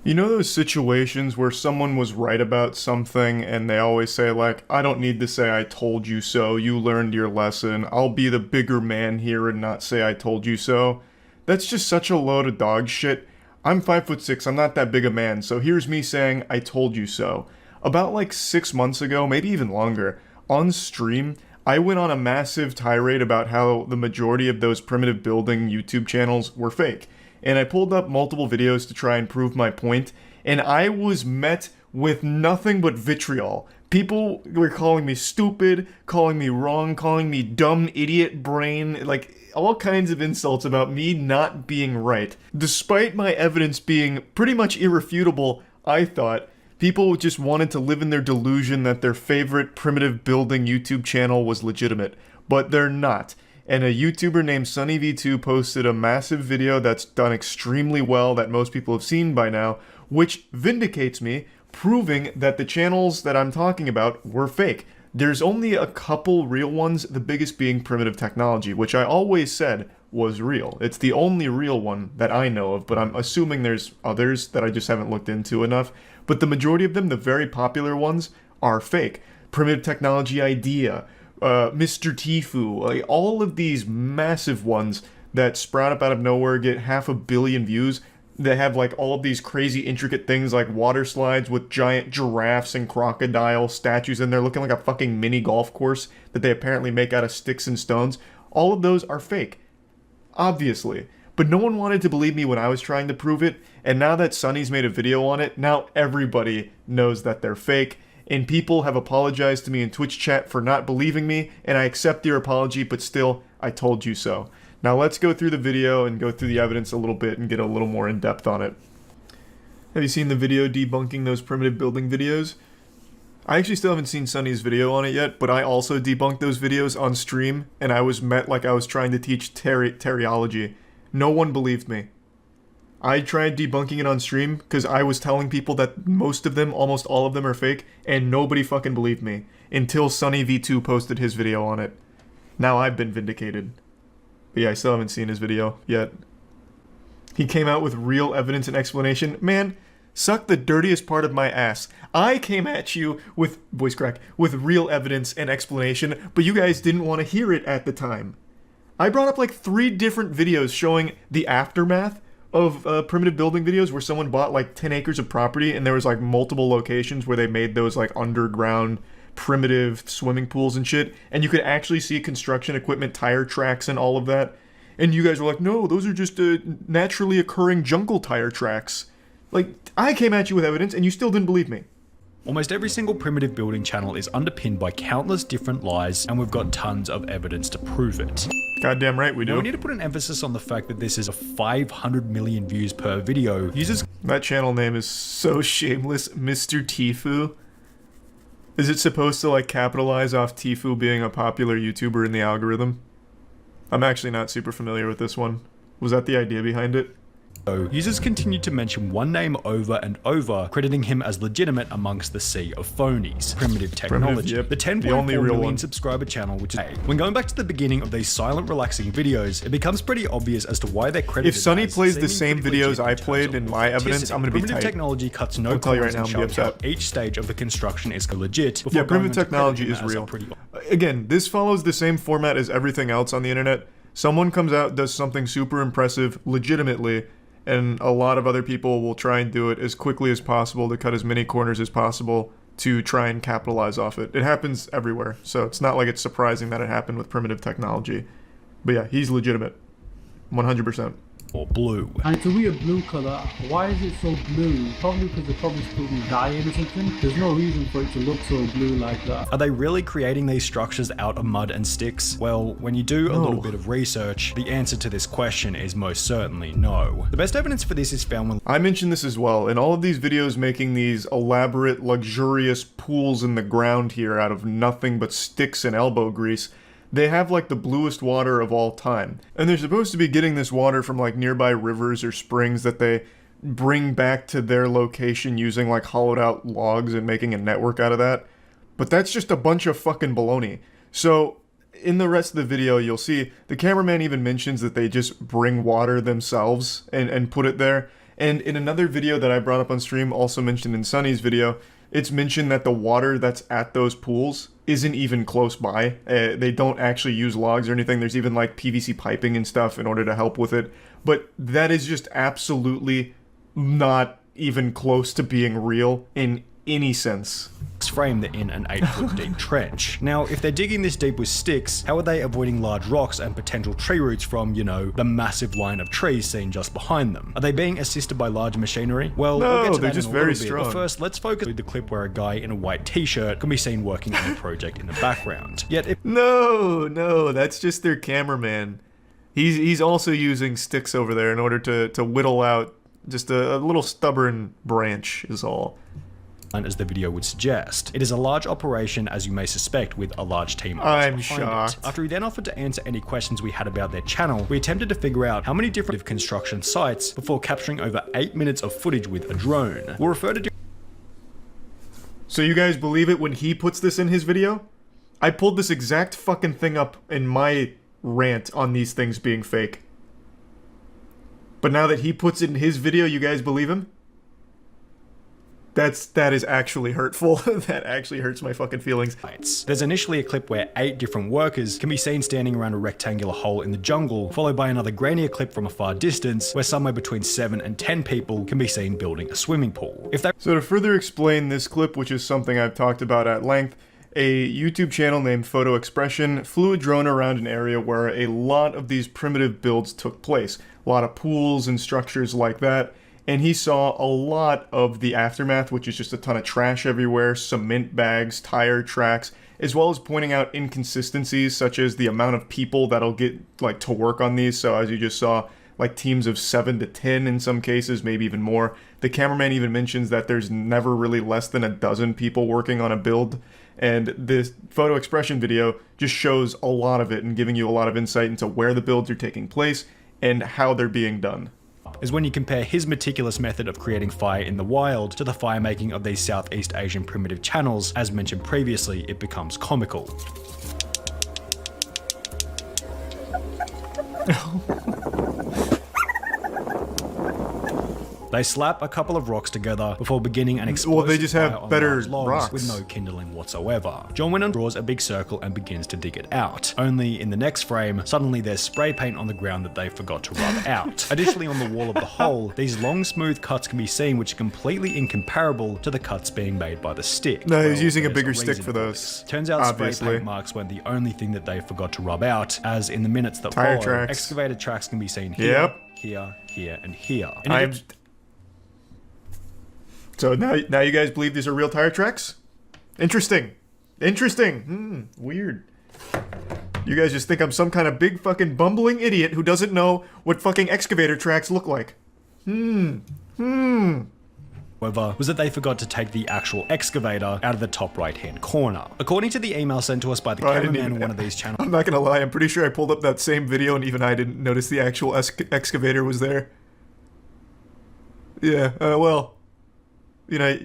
You know those situations where someone was right about something and they always say like, I don't need to say I told you so, you learned your lesson, I'll be the bigger man here and not say I told you so? That's just such a load of dog shit. I'm 5'6", I'm not that big a man, so here's me saying I told you so. About like 6 months ago, maybe even longer, on stream, I went on a massive tirade about how the majority of those primitive building YouTube channels were fake. And I pulled up multiple videos to try and prove my point, and I was met with nothing but vitriol. People were calling me stupid, calling me wrong, calling me dumb idiot brain, like all kinds of insults about me not being right. Despite my evidence being pretty much irrefutable, I thought people just wanted to live in their delusion that their favorite primitive building YouTube channel was legitimate, but they're not. And a YouTuber named SunnyV2 posted a massive video that's done extremely well that most people have seen by now, which vindicates me, proving that the channels that I'm talking about were fake. There's only a couple real ones, the biggest being Primitive Technology, which I always said was real. It's the only real one that I know of, but I'm assuming there's others that I just haven't looked into enough. But the majority of them, the very popular ones, are fake. Primitive Technology Idea, Mr. Tifu, like all of these massive ones that sprout up out of nowhere, get 500 million views. They have like all of these crazy intricate things like water slides with giant giraffes and crocodile statues in there looking like a fucking mini golf course that they apparently make out of sticks and stones. All of those are fake. Obviously. But no one wanted to believe me when I was trying to prove it, and now that Sunny's made a video on it, now everybody knows that they're fake. And people have apologized to me in Twitch chat for not believing me, and I accept your apology, but still, I told you so. Now let's go through the video and go through the evidence a little bit and get a little more in depth on it. Have you seen the video debunking those primitive building videos? I actually still haven't seen Sunny's video on it yet, but I also debunked those videos on stream, and I was met like I was trying to teach teriology. No one believed me. I tried debunking it on stream because I was telling people that most of them, almost all of them, are fake, and nobody fucking believed me until SunnyV2 posted his video on it. Now I've been vindicated. But yeah, I still haven't seen his video yet. He came out with real evidence and explanation. Man, suck the dirtiest part of my ass. I came at you with voice crack, with real evidence and explanation, but you guys didn't want to hear it at the time. I brought up like 3 different videos showing the aftermath of primitive building videos where someone bought like 10 acres of property and there was like multiple locations where they made those like underground primitive swimming pools and shit, and you could actually see construction equipment, tire tracks and all of that. And you guys were like, no, those are just naturally occurring jungle tire tracks. Like, I came at you with evidence and you still didn't believe me. Almost every single primitive building channel is underpinned by countless different lies, and we've got tons of evidence to prove it. Goddamn right we do. Now, we need to put an emphasis on the fact that this is a 500 million views per video. Users. That channel name is so shameless, Mr. Tifu. Is it supposed to like capitalize off Tifu being a popular YouTuber in the algorithm? I'm actually not super familiar with this one. Was that the idea behind it? Users continue to mention one name over and over, crediting him as legitimate amongst the sea of phonies. Primitive Technology. Yep. The 10.4 million subscriber channel, which is when going back to the beginning of these silent, relaxing videos, it becomes pretty obvious as to why they're credited. If Sunny plays the same videos I played in my evidence, I'm gonna be tight. Primitive Technology cuts no corners and shows how each stage of the construction is legit. Yeah, Primitive Technology is real. Again, this follows the same format as everything else on the internet. Someone comes out, does something super impressive, legitimately, and a lot of other people will try and do it as quickly as possible to cut as many corners as possible to try and capitalize off it. It happens everywhere, so it's not like it's surprising that it happened with Primitive Technology. But yeah, he's legitimate. 100%. Or blue. And it's a weird blue colour. Why is it so blue? Probably because they're probably spilling dye in or something. There's no reason for it to look so blue like that. Are they really creating these structures out of mud and sticks? Well, when you do a little bit of research, the answer to this question is most certainly no. The best evidence for this is found when— I mentioned this as well. In all of these videos making these elaborate, luxurious pools in the ground here out of nothing but sticks and elbow grease, they have like the bluest water of all time. And they're supposed to be getting this water from like nearby rivers or springs that they bring back to their location using like hollowed out logs and making a network out of that. But that's just a bunch of fucking baloney. So in the rest of the video, you'll see the cameraman even mentions that they just bring water themselves and put it there. And in another video that I brought up on stream, also mentioned in Sunny's video, it's mentioned that the water that's at those pools isn't even close by. They don't actually use logs or anything. There's even like PVC piping and stuff in order to help with it. But that is just absolutely not even close to being real in any sense. Frame they're in an 8-foot deep trench. Now, if they're digging this deep with sticks, how are they avoiding large rocks and potential tree roots from, you know, the massive line of trees seen just behind them? Are they being assisted by large machinery? Well, no, we'll get to they're that just in a very little bit, strong. but first, let's focus on the clip where a guy in a white t-shirt can be seen working on a project in the background. Yet, if No, that's just their cameraman. He's also using sticks over there in order to whittle out just a little stubborn branch is all. as the video would suggest. It is a large operation, as you may suspect, with a large team I'm behind shocked. it. After he then offered to answer any questions we had about their channel, we attempted to figure out how many different construction sites before capturing over 8 minutes of footage with a drone. We'll refer to So you guys believe it when he puts this in his video? I pulled this exact fucking thing up in my rant on these things being fake. But now that he puts it in his video, you guys believe him? That is actually hurtful. That actually hurts my fucking feelings. There's initially a clip where 8 different workers can be seen standing around a rectangular hole in the jungle, followed by another grainier clip from a far distance where somewhere between 7 and 10 people can be seen building a swimming pool. So to further explain this clip, which is something I've talked about at length, a YouTube channel named Photo Expression flew a drone around an area where a lot of these primitive builds took place. A lot of pools and structures like that. And he saw a lot of the aftermath, which is just a ton of trash everywhere, cement bags, tire tracks, as well as pointing out inconsistencies such as the amount of people that'll get like to work on these. So as you just saw, like teams of 7 to 10 in some cases, maybe even more. The cameraman even mentions that there's never really less than a dozen people working on a build. And this Photo Expression video just shows a lot of it and giving you a lot of insight into where the builds are taking place and how they're being done. Is when you compare his meticulous method of creating fire in the wild to the fire making of these Southeast Asian primitive channels, as mentioned previously, it becomes comical. They slap a couple of rocks together before beginning an explosive Well, they just have fire on better large logs rocks. with no kindling whatsoever. John Winnon draws a big circle and begins to dig it out. Only in the next frame, suddenly there's spray paint on the ground that they forgot to rub out. Additionally, on the wall of the hole, these long smooth cuts can be seen which are completely incomparable to the cuts being made by the stick. No, he's Well, using a there's bigger stick reason for those. this. Turns out Obviously. spray paint marks weren't the only thing that they forgot to rub out, as in the minutes that Tire follow, tracks. excavator tracks can be seen here, Yep. here, and here. So now you guys believe these are real tire tracks? Interesting. Weird. You guys just think I'm some kind of big fucking bumbling idiot who doesn't know what fucking excavator tracks look like. However, was that they forgot to take the actual excavator out of the top right hand corner. According to the email sent to us by the I didn't cameraman even- on one of these channels, I'm not gonna lie, I'm pretty sure I pulled up that same video and even I didn't notice the actual excavator was there. Yeah, well, you know,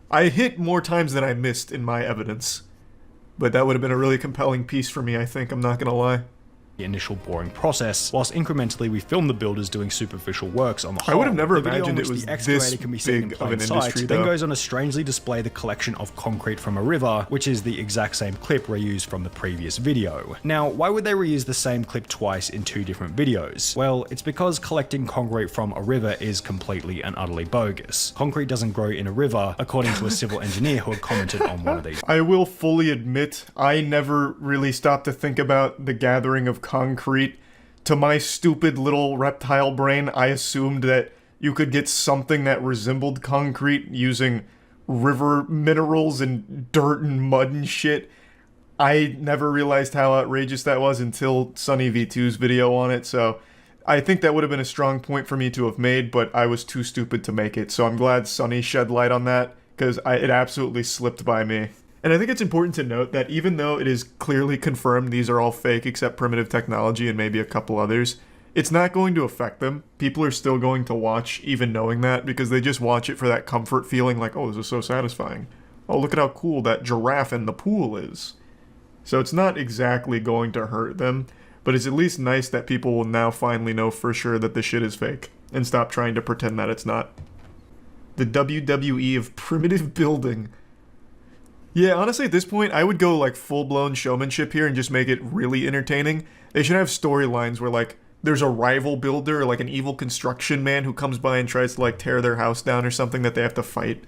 I hit more times than I missed in my evidence. But that would have been a really compelling piece for me, I think, I'm not gonna lie. the initial boring process, whilst incrementally we film the builders doing superficial works on the I whole. would have never The video imagined in it which was the excavator this can be seen in big of plain an sight, industry, then though. goes on to strangely display the collection of concrete from a river, which is the exact same clip reused from the previous video. Now, why would they reuse the same clip twice in 2 different videos? Well, it's because collecting concrete from a river is completely and utterly bogus. Concrete doesn't grow in a river, according to a civil engineer who had commented on one of these. I will fully admit, I never really stopped to think about the gathering of concrete. To my stupid little reptile brain, I assumed that you could get something that resembled concrete using river minerals and dirt and mud and shit. I never realized how outrageous that was until Sunny V2's video on it, so I think that would have been a strong point for me to have made, but I was too stupid to make it, so I'm glad Sunny shed light on that, because it absolutely slipped by me. And I think it's important to note that even though it is clearly confirmed these are all fake except primitive technology and maybe a couple others, it's not going to affect them. People are still going to watch even knowing that because they just watch it for that comfort feeling like, oh, this is so satisfying. Oh, look at how cool that giraffe in the pool is. So it's not exactly going to hurt them, but it's at least nice that people will now finally know for sure that this shit is fake. and stop trying to pretend that it's not. The WWE of primitive building. Yeah, honestly, at this point, I would go like full-blown showmanship here and just make it really entertaining. They should have storylines where like there's a rival builder, like an evil construction man who comes by and tries to like tear their house down or something that they have to fight.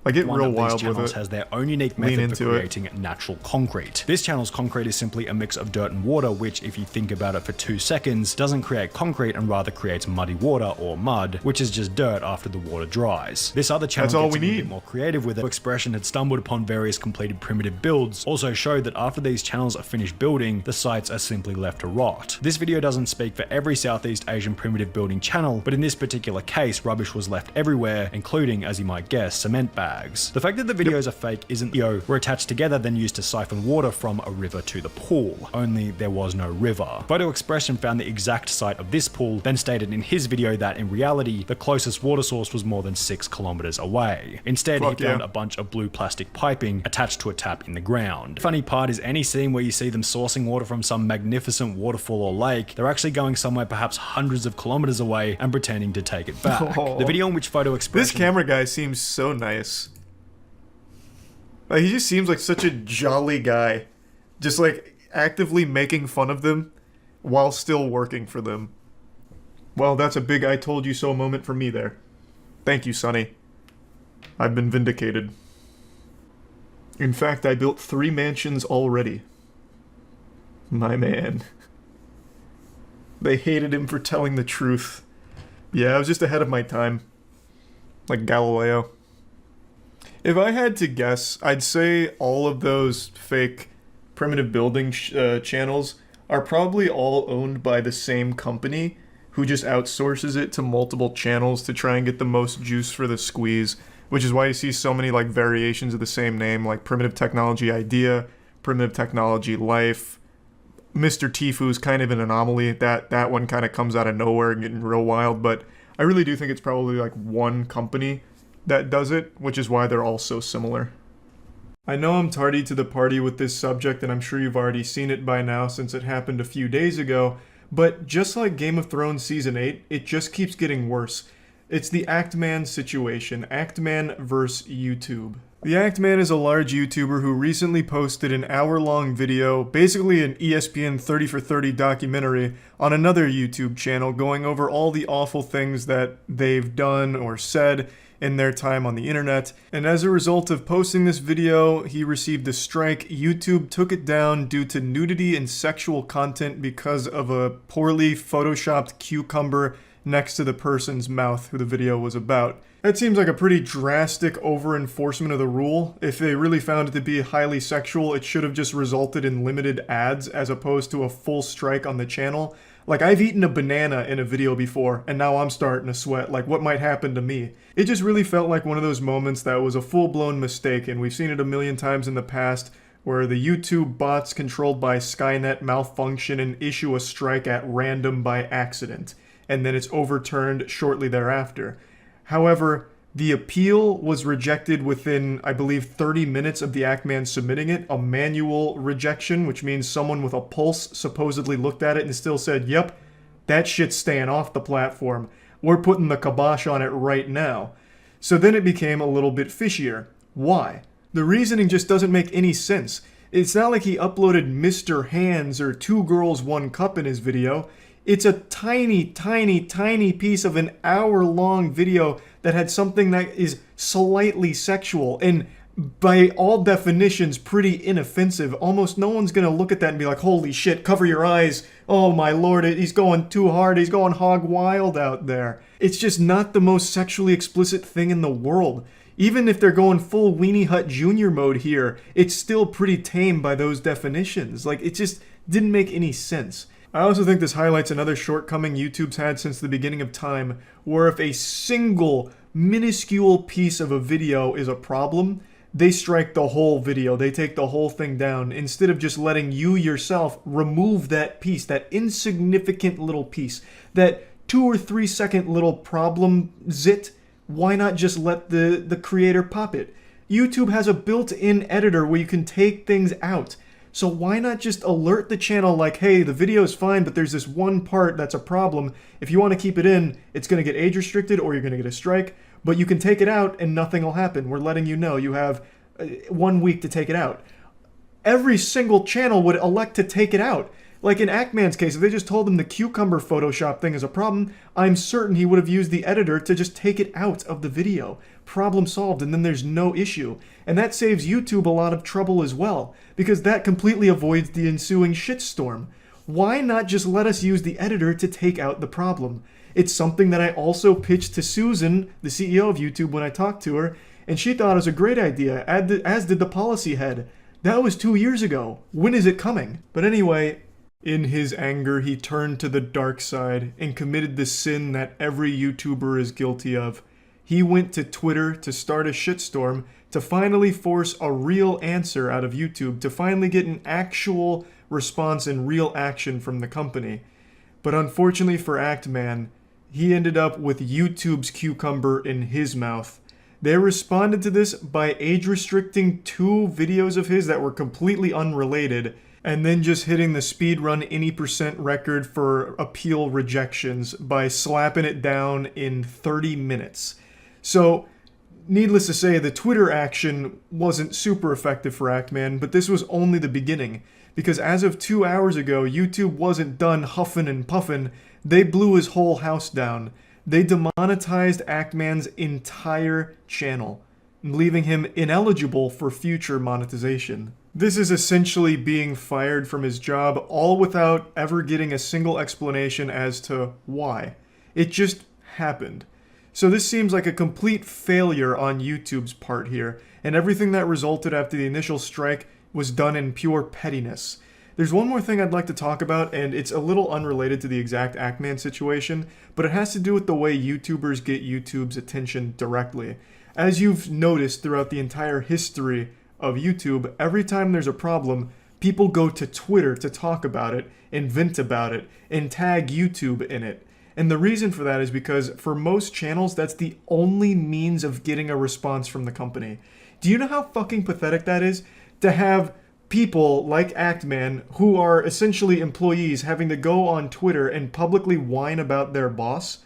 Like, get real wild with it. Has their own unique method for creating natural concrete. This channel's concrete is simply a mix of dirt and water, which, if you think about it for 2 seconds, doesn't create concrete and rather creates muddy water, or mud, which is just dirt after the water dries. This other channel gets a bit more creative with it. Expression had stumbled upon various completed primitive builds, also showed that after these channels are finished building, the sites are simply left to rot. This video doesn't speak for every Southeast Asian primitive building channel, but in this particular case, rubbish was left everywhere, including, as you might guess, cement bags. The fact that the videos are fake isn't were attached together then used to siphon water from a river to the pool. Only there was no river. Photo Expression found the exact site of this pool, then stated in his video that in reality, the closest water source was more than 6 kilometers away. Instead, he found a bunch of blue plastic piping attached to a tap in the ground. The funny part is any scene where you see them sourcing water from some magnificent waterfall or lake, they're actually going somewhere perhaps hundreds of kilometers away and pretending to take it back. The video in which Photo Expression... This camera guy seems so nice. Like, he just seems like such a jolly guy. Just like actively making fun of them while still working for them. Well, that's a big I told you so moment for me there. Thank you, Sonny. I've been vindicated. In fact, I built 3 mansions already. My man. They hated him for telling the truth. Yeah, I was just ahead of my time. Like Galileo. If I had to guess, I'd say all of those fake primitive building channels are probably all owned by the same company who just outsources it to multiple channels to try and get the most juice for the squeeze, which is why you see so many like variations of the same name, like Primitive Technology Idea, Primitive Technology Life. Mr. Tifu's kind of an anomaly. That one kind of comes out of nowhere and getting real wild, but I really do think it's probably like one company that does it, which is why they're all so similar. I know I'm tardy to the party with this subject, and I'm sure you've already seen it by now since it happened a few days ago, but just like Game of Thrones Season 8, it just keeps getting worse. It's the Actman situation, Actman vs. YouTube. The Actman is a large YouTuber who recently posted an hour-long video, basically an ESPN 30 for 30 documentary, on another YouTube channel going over all the awful things that they've done or said in their time on the internet, and as a result of posting this video, he received a strike. YouTube took it down due to nudity and sexual content because of a poorly photoshopped cucumber next to the person's mouth who the video was about. That seems like a pretty drastic over-enforcement of the rule. If they really found it to be highly sexual, it should have just resulted in limited ads as opposed to a full strike on the channel. Like, I've eaten a banana in a video before, and now I'm starting to sweat. Like, what might happen to me? It just really felt like one of those moments that was a full-blown mistake, and we've seen it a million times in the past, where the YouTube bots controlled by Skynet malfunction and issue a strike at random by accident, and then it's overturned shortly thereafter. However, the appeal was rejected within, I believe, 30 minutes of the Actman submitting it, a manual rejection, which means someone with a pulse supposedly looked at it and still said, yep, that shit's staying off the platform. We're putting the kibosh on it right now. So then it became a little bit fishier. Why? The reasoning just doesn't make any sense. It's not like he uploaded Mr. Hands or 2 Girls 1 Cup in his video. It's a tiny, tiny, tiny piece of an hour-long video that had something that is slightly sexual and by all definitions pretty inoffensive. Almost no one's gonna look at that and be like, holy shit, cover your eyes. Oh my lord, he's going too hard. He's going hog wild out there. It's just not the most sexually explicit thing in the world. Even if they're going full Weenie Hut Jr. mode here, it's still pretty tame by those definitions. Like, it just didn't make any sense. I also think this highlights another shortcoming YouTube's had since the beginning of time, where if a single minuscule piece of a video is a problem, they strike the whole video. They take the whole thing down instead of just letting you yourself remove that piece, that insignificant little piece, that 2 or 3 second little problem zit. Why not just let the creator pop it? YouTube has a built-in editor where you can take things out. So why not just alert the channel like, hey, the video is fine, but there's this one part that's a problem. If you want to keep it in, it's going to get age restricted or you're going to get a strike, but you can take it out and nothing will happen. We're letting you know you have 1 week to take it out. Every single channel would elect to take it out. Like in Actman's case, if they just told him the cucumber Photoshop thing is a problem, I'm certain he would have used the editor to just take it out of the video. Problem solved, and then there's no issue. And that saves YouTube a lot of trouble as well, because that completely avoids the ensuing shitstorm. Why not just let us use the editor to take out the problem? It's something that I also pitched to Susan, the CEO of YouTube, when I talked to her, and she thought it was a great idea, as did the policy head. That was 2 years ago. When is it coming? But anyway, in his anger, he turned to the dark side and committed the sin that every YouTuber is guilty of. He went to Twitter to start a shitstorm, to finally force a real answer out of YouTube, to finally get an actual response and real action from the company. But unfortunately for Actman, he ended up with YouTube's cucumber in his mouth. They responded to this by age restricting 2 videos of his that were completely unrelated, and then just hitting the speedrun any % record for appeal rejections by slapping it down in 30 minutes. So, needless to say, the Twitter action wasn't super effective for Actman, but this was only the beginning. Because as of 2 hours ago, YouTube wasn't done huffing and puffing, they blew his whole house down. They demonetized Actman's entire channel, leaving him ineligible for future monetization. This is essentially being fired from his job, all without ever getting a single explanation as to why. It just happened. So this seems like a complete failure on YouTube's part here, and everything that resulted after the initial strike was done in pure pettiness. There's one more thing I'd like to talk about, and it's a little unrelated to the exact Actman situation, but it has to do with the way YouTubers get YouTube's attention directly. As you've noticed throughout the entire history of YouTube, every time there's a problem, people go to Twitter to talk about it, and vent about it, and tag YouTube in it. And the reason for that is because for most channels, that's the only means of getting a response from the company. Do you know how fucking pathetic that is? To have people like Actman, who are essentially employees, having to go on Twitter and publicly whine about their boss?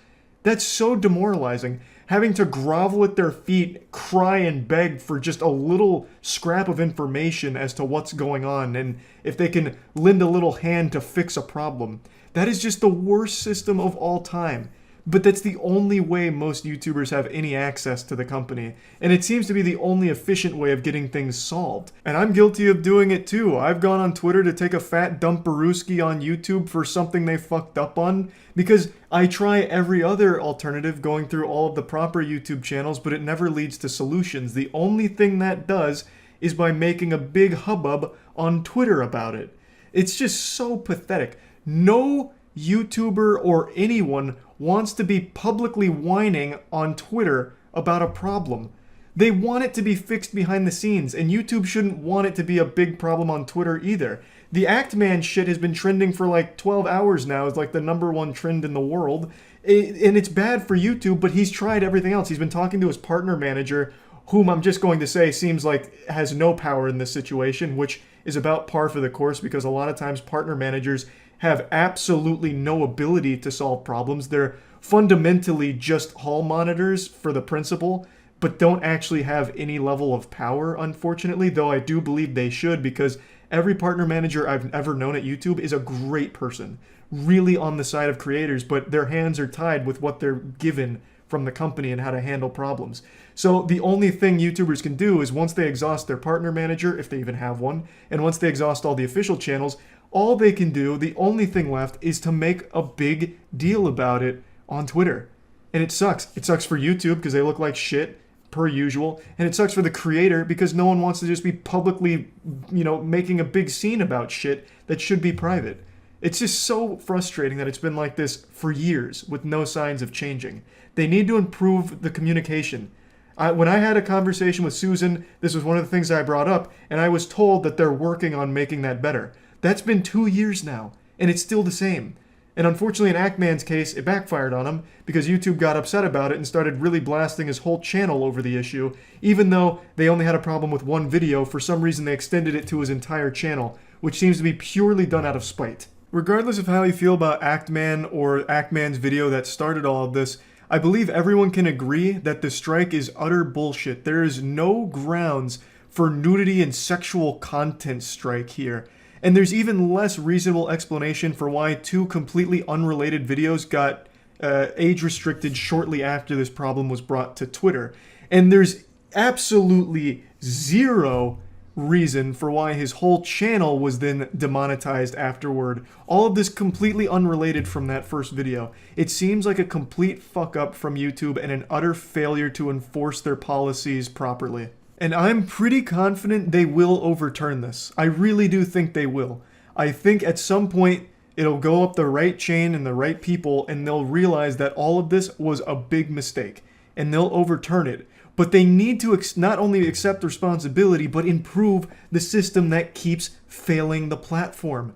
That's so demoralizing. Having to grovel at their feet, cry and beg for just a little scrap of information as to what's going on and if they can lend a little hand to fix a problem. That is just the worst system of all time. But that's the only way most YouTubers have any access to the company. And it seems to be the only efficient way of getting things solved. And I'm guilty of doing it too. I've gone on Twitter to take a fat dump Baruski on YouTube for something they fucked up on. Because I try every other alternative going through all of the proper YouTube channels, but it never leads to solutions. The only thing that does is by making a big hubbub on Twitter about it. It's just so pathetic. No YouTuber or anyone wants to be publicly whining on Twitter about a problem. They want it to be fixed behind the scenes, and YouTube shouldn't want it to be a big problem on Twitter either. The Actman shit has been trending for like 12 hours now. It's like the #1 trend in the world. And it's bad for YouTube, but he's tried everything else. He's been talking to his partner manager, whom I'm just going to say seems like has no power in this situation, which is about par for the course because a lot of times partner managers have absolutely no ability to solve problems. They're fundamentally just hall monitors for the principal, but don't actually have any level of power, unfortunately, though I do believe they should because every partner manager I've ever known at YouTube is a great person, really on the side of creators, but their hands are tied with what they're given from the company and how to handle problems. So the only thing YouTubers can do is once they exhaust their partner manager, if they even have one, and once they exhaust all the official channels, all they can do, the only thing left, is to make a big deal about it on Twitter. And it sucks. It sucks for YouTube because they look like shit, per usual. And it sucks for the creator because no one wants to just be publicly, making a big scene about shit that should be private. It's just so frustrating that it's been like this for years with no signs of changing. They need to improve the communication. When I had a conversation with Susan, this was one of the things I brought up, and I was told that they're working on making that better. That's been 2 years now, and it's still the same. And unfortunately, in Actman's case, it backfired on him because YouTube got upset about it and started really blasting his whole channel over the issue. Even though they only had a problem with one video, for some reason they extended it to his entire channel, which seems to be purely done out of spite. Regardless of how you feel about Actman or Actman's video that started all of this, I believe everyone can agree that the strike is utter bullshit. There is no grounds for nudity and sexual content strike here. And there's even less reasonable explanation for why 2 completely unrelated videos got age restricted shortly after this problem was brought to Twitter. And there's absolutely zero reason for why his whole channel was then demonetized afterward. All of this completely unrelated from that first video. It seems like a complete fuck up from YouTube and an utter failure to enforce their policies properly. And I'm pretty confident they will overturn this. I really do think they will. I think at some point it'll go up the right chain and the right people, and they'll realize that all of this was a big mistake, and they'll overturn it. But they need to not only accept responsibility, but improve the system that keeps failing the platform.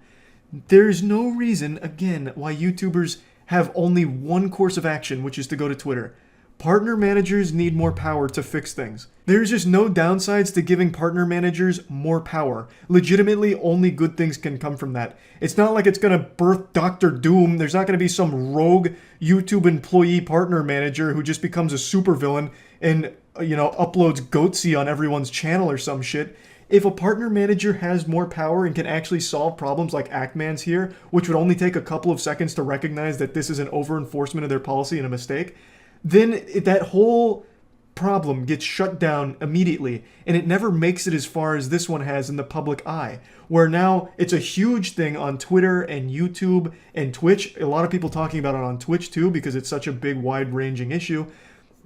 There's no reason, again, why YouTubers have only one course of action, which is to go to Twitter. Partner managers need more power to fix things. There's just no downsides to giving partner managers more power. Legitimately, only good things can come from that. It's not like it's gonna birth Dr. Doom. There's not gonna be some rogue YouTube employee partner manager who just becomes a supervillain and, uploads Goatsy on everyone's channel or some shit. If a partner manager has more power and can actually solve problems like Actman's here, which would only take a couple of seconds to recognize that this is an over-enforcement of their policy and a mistake, then that whole problem gets shut down immediately, and it never makes it as far as this one has in the public eye, where now it's a huge thing on Twitter and YouTube and Twitch. A lot of people talking about it on Twitch too, because it's such a big, wide-ranging issue.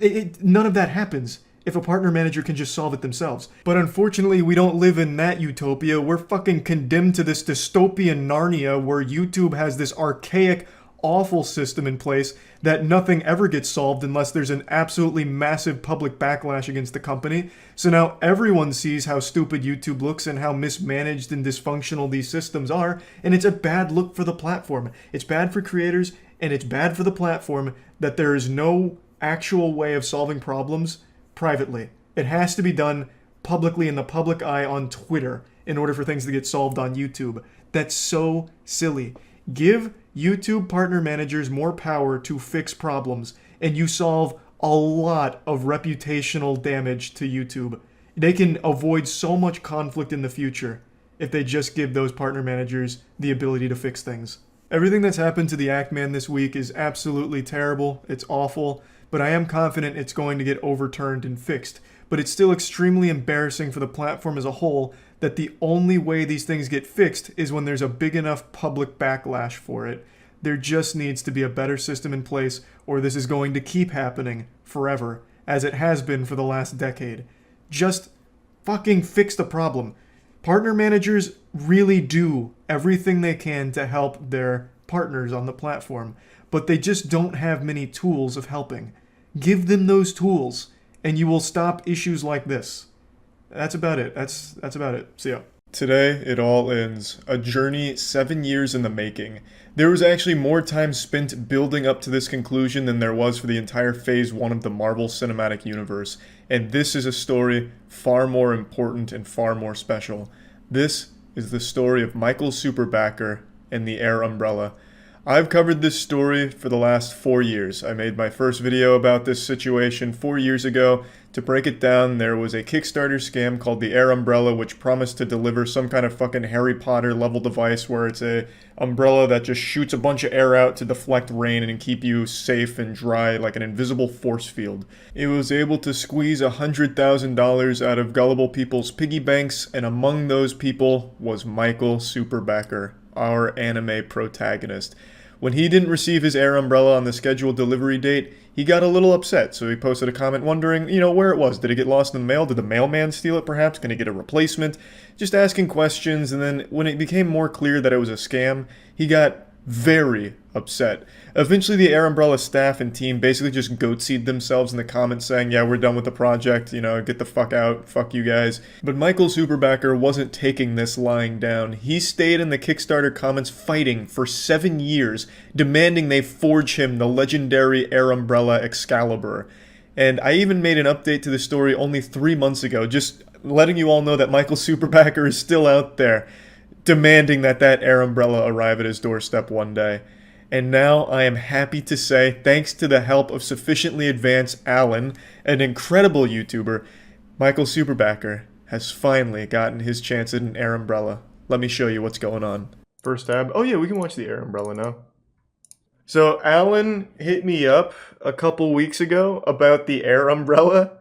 None of that happens if a partner manager can just solve it themselves. But unfortunately, we don't live in that utopia. We're fucking condemned to this dystopian Narnia where YouTube has this archaic, awful system in place that nothing ever gets solved unless there's an absolutely massive public backlash against the company. So now everyone sees how stupid YouTube looks and how mismanaged and dysfunctional these systems are, and it's a bad look for the platform. It's bad for creators, and it's bad for the platform that there is no actual way of solving problems privately. It has to be done publicly in the public eye on Twitter in order for things to get solved on YouTube. That's so silly. Give YouTube partner managers more power to fix problems, and you solve a lot of reputational damage to YouTube. They can avoid so much conflict in the future if they just give those partner managers the ability to fix things. Everything that's happened to the Actman this week is absolutely terrible. It's awful, but I am confident it's going to get overturned and fixed. But it's still extremely embarrassing for the platform as a whole that the only way these things get fixed is when there's a big enough public backlash for it. There just needs to be a better system in place, or this is going to keep happening forever, as it has been for the last decade. Just fucking fix the problem. Partner managers really do everything they can to help their partners on the platform, but they just don't have many tools of helping. Give them those tools, and you will stop issues like this. That's about it. That's about it. See ya. Today, it all ends. A journey 7 years in the making. There was actually more time spent building up to this conclusion than there was for the entire Phase 1 of the Marvel Cinematic Universe, and this is a story far more important and far more special. This is the story of Michael Superbacker and the Air Umbrella. I've covered this story for the last 4 years. I made my first video about this situation 4 years ago. To break it down, there was a Kickstarter scam called the Air Umbrella, which promised to deliver some kind of fucking Harry Potter level device where it's a umbrella that just shoots a bunch of air out to deflect rain and keep you safe and dry like an invisible force field. It was able to squeeze $100,000 out of gullible people's piggy banks, and among those people was Michael Superbacker, our anime protagonist. When he didn't receive his Air Umbrella on the scheduled delivery date, he got a little upset, so he posted a comment wondering, where it was. Did it get lost in the mail? Did the mailman steal it perhaps? Can he get a replacement? Just asking questions, and then when it became more clear that it was a scam, he got very upset. Eventually, the Air Umbrella staff and team basically just goatseed themselves in the comments saying, yeah, we're done with the project, get the fuck out, fuck you guys. But Michael Superbacker wasn't taking this lying down. He stayed in the Kickstarter comments fighting for 7 years, demanding they forge him the legendary Air Umbrella Excalibur. And I even made an update to the story only 3 months ago, just letting you all know that Michael Superbacker is still out there. demanding that air umbrella arrive at his doorstep one day. And now I am happy to say, thanks to the help of sufficiently advanced Alan, an incredible YouTuber, Michael Superbacker has finally gotten his chance at an air umbrella. Let me show you what's going on. First tab. Oh yeah, we can watch the air umbrella now. So Alan hit me up a couple weeks ago about the air umbrella.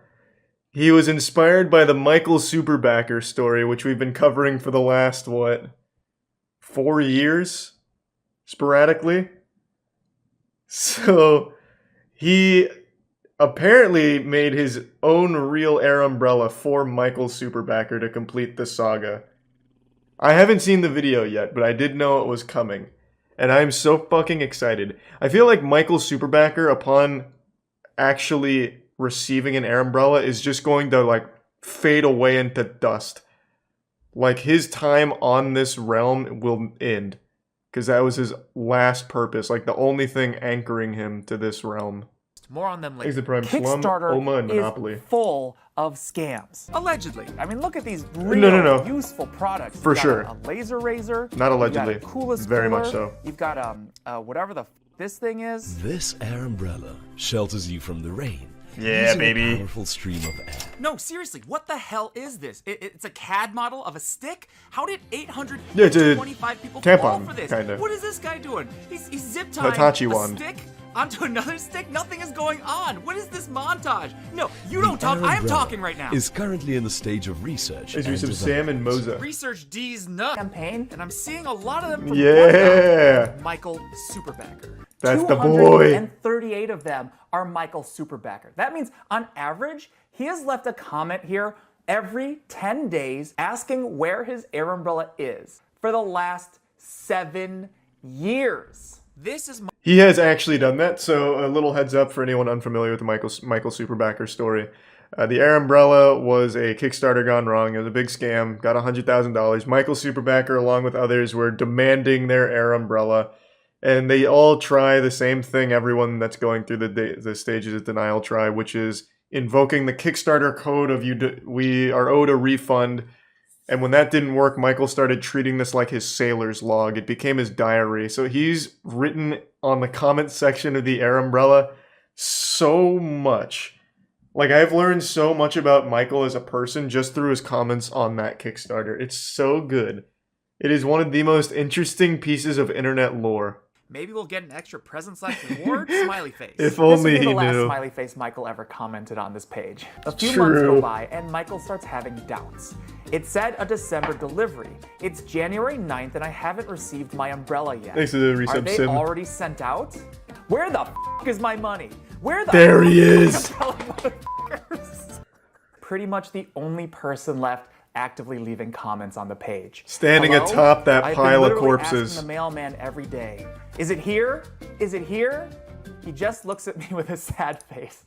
He was inspired by the Michael Superbacker story, which we've been covering for the last, 4 years? Sporadically? So, he apparently made his own real air umbrella for Michael Superbacker to complete the saga. I haven't seen the video yet, but I did know it was coming. And I'm so fucking excited. I feel like Michael Superbacker, upon actually receiving an air umbrella, is just going to, fade away into dust. Like, his time on this realm will end. Because that was his last purpose, the only thing anchoring him to this realm. More on them later. Kickstarter Oma, and Monopoly. is full of scams. Allegedly. I mean, look at these real No. useful products. For You've got sure. A laser razor. Not allegedly. You've got a coolest Very cooler. much so. You've got whatever the this thing is. This air umbrella shelters you from the rain. Yeah, using baby. A powerful stream of air. No, seriously, what the hell is this? It's a CAD model of a stick? How did Yeah, it's 825 people fall tampon, for this? kinda. What is this guy doing? He's zip tying Hitachi a wand. stick onto another stick? Nothing is going on. What is this montage? No, you don't The talk. air I am umbrella talking right now. Is currently in the stage of research. There's and some development. Sam and Moza. Research D's nuts. Campaign. And I'm seeing a lot of them from one Yeah. guy, Michael Superbacker. That's the boy. 238 of them are Michael Superbacker. That means, on average, he has left a comment here every 10 days asking where his air umbrella is for the last 7 years. This is He has actually done that, so a little heads up for anyone unfamiliar with the Michael Superbacker story. The air umbrella was a Kickstarter gone wrong. It was a big scam. Got $100,000. Michael Superbacker, along with others, were demanding their air umbrella. And they all try the same thing everyone that's going through the stages of denial try, which is invoking the Kickstarter code of we are owed a refund. And when that didn't work, Michael started treating this like his sailor's log. It became his diary. So he's written on the comment section of the air umbrella so much. I've learned so much about Michael as a person just through his comments on that Kickstarter. It's so good. It is one of the most interesting pieces of internet lore. maybe we'll get an extra present/reward. Smiley face. If This only will be he the last knew. smiley face Michael ever commented on this page. A few True. months go by and Michael starts having doubts. It said a December delivery. It's January 9th and I haven't received my umbrella yet. Thanks to the Are resub they sim. already sent out? Where the is my money? Where the There he is. Pretty much the only person left actively leaving comments on the page. Standing Hello? atop that I've pile been of literally corpses. asking the mailman every day. Is it here? Is it here? He just looks at me with a sad face.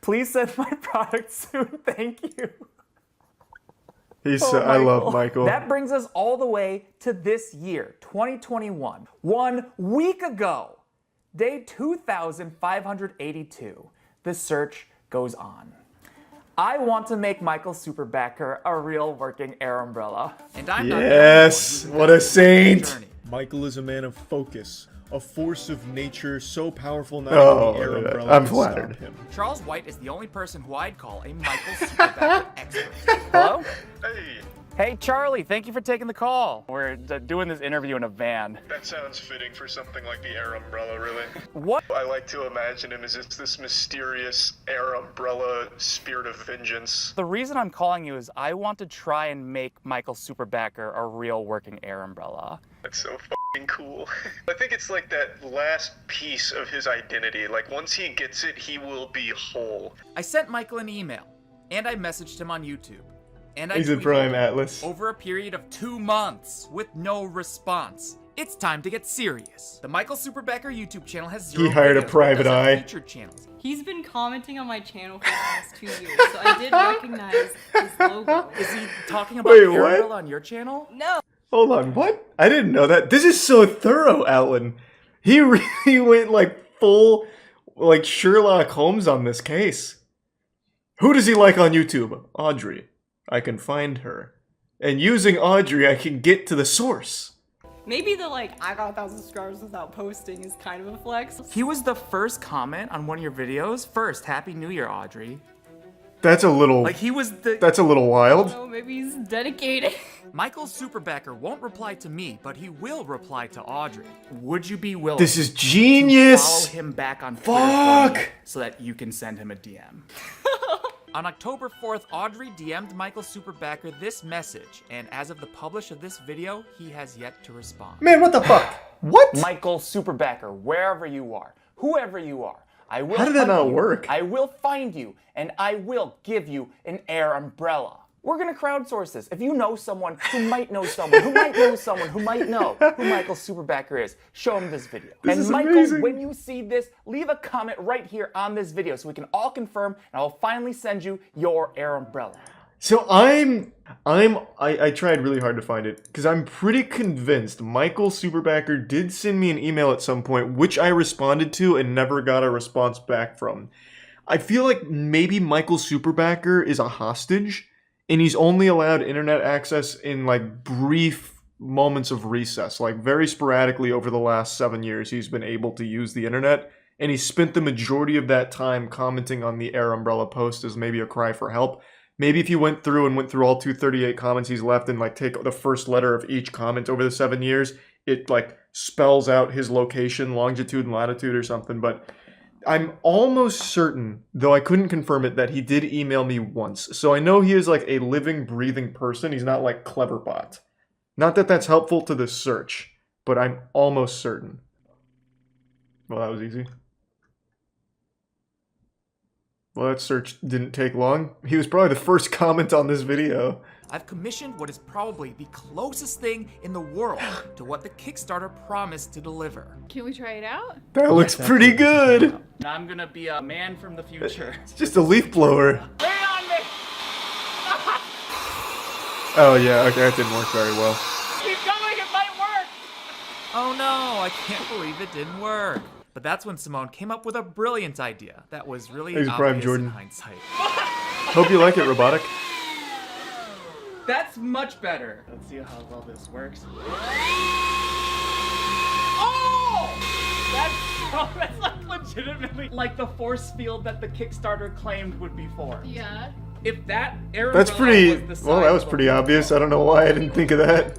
Please send my product soon. Thank you. He's Oh, so, I love Michael. That brings us all the way to this year, 2021. 1 week ago, day 2582. The search goes on. I want to make Michael Superbacker a real working air umbrella. And I'm not Yes, the only one what who's a saint. journey. Michael is a man of focus, a force of nature so powerful not Oh, even the air yeah. umbrella I'm can flattered. stop him. Charles White is the only person who I'd call a Michael Superbacker expert. Hello? Hey, Hey, Charlie, thank you for taking the call. We're doing this interview in a van. that sounds fitting for something like the air umbrella, really. What? I like to imagine him as just this mysterious air umbrella spirit of vengeance. The reason I'm calling you is I want to try and make Michael Superbacker a real working air umbrella. That's so fucking cool. I think it's like that last piece of his identity. Like, once he gets it, he will be whole. I sent Michael an email, and I messaged him on YouTube. And I He's a tweeted Prime Atlas. over a period of 2 months with no response. It's time to get serious. The Michael Superbacker YouTube channel has 0 He hired a videos, but private does have eye. featured channels. He's been commenting on my channel for the past 2 years, so I did recognize his logo. Is he talking about Wait, the air what? umbrella on your channel? No, Hold on, what? I didn't know that. This is so thorough, Alan. He really went full Sherlock Holmes on this case. Who does he like on YouTube? Audrey. I can find her. And using Audrey, I can get to the source. Maybe the like, I got 1,000 subscribers without posting is kind of a flex. He was the first comment on one of your videos. First, Happy New Year, Audrey. That's a little... Like, he was the... That's a little wild. Oh, maybe he's dedicated. Michael Superbacker won't reply to me, but he will reply to Audrey. Would you be willing This is to genius! follow him back on Twitter Fuck! for me so that you can send him a DM? On October 4th, Audrey DM'd Michael Superbacker this message, and as of the publish of this video, he has yet to respond. Man, what the fuck? What? Michael Superbacker, wherever you are, whoever you are, I will How did that hunt not you, work? I will find you, and I will give you an air umbrella. We're gonna crowdsource this. If you know someone who might know someone who might know someone who might know who Michael Superbacker is, show him this video. This and is Michael, amazing. when you see this, leave a comment right here on this video so we can all confirm, and I will finally send you your air umbrella. So I tried really hard to find it because I'm pretty convinced Michael Superbacker did send me an email at some point, which I responded to and never got a response back from. I feel like maybe Michael Superbacker is a hostage and he's only allowed internet access in like brief moments of recess, like very sporadically over the last 7 years he's been able to use the internet, and he spent the majority of that time commenting on the air umbrella post as maybe a cry for help. Maybe if you went through all 238 comments he's left and like take the first letter of each comment over the 7 years, it like spells out his location, longitude and latitude or something. But I'm almost certain, though I couldn't confirm it, that he did email me once. So I know he is like a living, breathing person. He's not like Cleverbot. Not that that's helpful to the search, but I'm almost certain. Well, that was easy. Well, that search didn't take long. He was probably the first comment on this video. I've commissioned what is probably the closest thing in the world to what the Kickstarter promised to deliver. Can we try it out? That looks pretty good. I'm gonna be a man from the future. It's just a leaf blower. Lay it on me! Oh yeah, okay, that didn't work very well. Keep going, it might work! Oh no, I can't believe it didn't work. But that's when Simone came up with a brilliant idea that was really Thanks, obvious Prime Jordan. in hindsight. Hope you like it, Robotic. That's much better. Let's see how well this works. Oh! That's like legitimately like the force field that the Kickstarter claimed would be for. Yeah. If that arrow That's pretty, was the well, that size was of a pretty obvious. I don't know why I didn't think of that.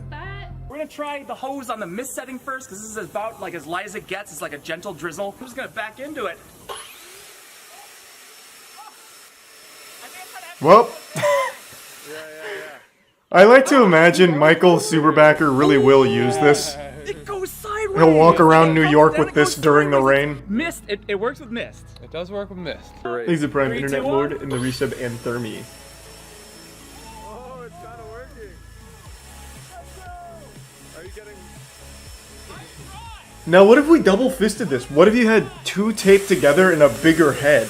We're gonna try the hose on the mist setting first, because this is about like as light as it gets. It's like a gentle drizzle. I'm just gonna back into it. Well, I like to imagine Michael Superbacker really will use this. It goes sideways. He'll walk around New York Then with it goes this during the sideways. rain. Mist. It works with mist. It does work with mist. He's the Prime 3, Internet 2, 1. Lord in the resub Anthermy. Oh, it's kind of working. Are you getting... Now, what if we double fisted this? What if you had two taped together in a bigger head?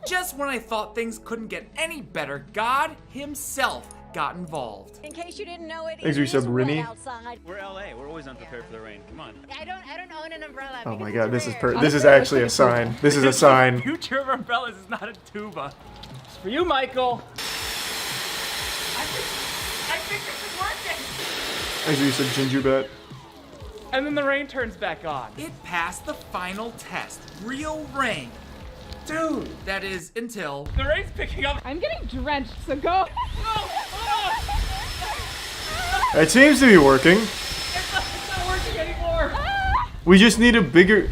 Just when I thought things couldn't get any better, God himself got involved. In case you didn't know it, Thanks, it is Resub wet Rinny. outside. We're LA. We're always unprepared for the rain. Come on. I don't own an umbrella. Oh because my it's god, this is rare. this is actually a sign. This is a sign. Future of umbrellas is not a tuba. It's for you, Michael. I think this is working. As you said, Gingerbet. And then the rain turns back on. It passed the final test. Real rain. Dude, that is until... The rain's picking up. I'm getting drenched, so go. It seems to be working. It's not working anymore. We just need a bigger...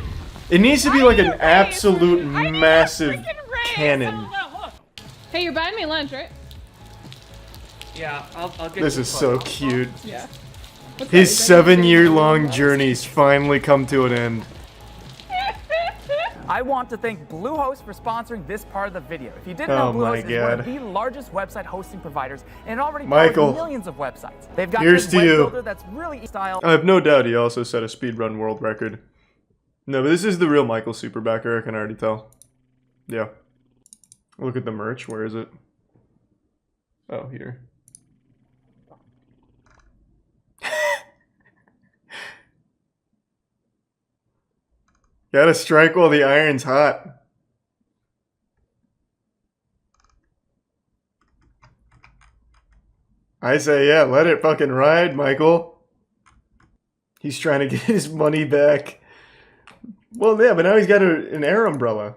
It needs to be like an absolute massive cannon. Hey, you're buying me lunch, right? Yeah, I'll get This you is a so photo. cute. Yeah. His 7-year-long journey's finally come to an end. I want to thank Bluehost for sponsoring this part of the video. If you didn't Oh know, my Bluehost is one of God. the largest website hosting providers, and it already Michael, powers millions of websites. They've got here's this to web you. builder that's really style. I have no doubt he also set a speedrun world record. No, but this is the real Michael Superbacker, I can already tell. Yeah. Look at the merch, where is it? Oh, here. Gotta strike while the iron's hot. I say, yeah, let it fucking ride, Michael. He's trying to get his money back. Well, yeah, but now he's got an air umbrella.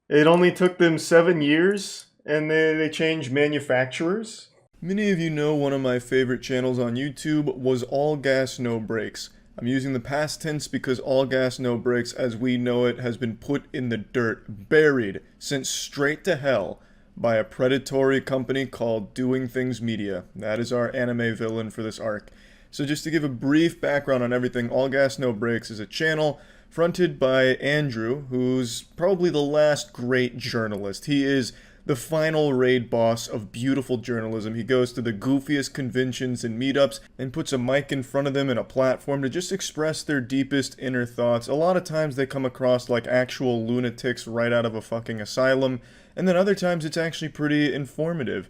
It only took them 7 years, and they changed manufacturers. Many of you know one of my favorite channels on YouTube was All Gas No Brakes. I'm using the past tense because All Gas No Brakes, as we know it, has been put in the dirt, buried, sent straight to hell by a predatory company called Doing Things Media. That is our anime villain for this arc. So just to give a brief background on everything, All Gas No Brakes is a channel fronted by Andrew, who's probably the last great journalist. He is the final raid boss of beautiful journalism. He goes to the goofiest conventions and meetups and puts a mic in front of them and a platform to just express their deepest inner thoughts. A lot of times they come across like actual lunatics right out of a fucking asylum, and then other times it's actually pretty informative.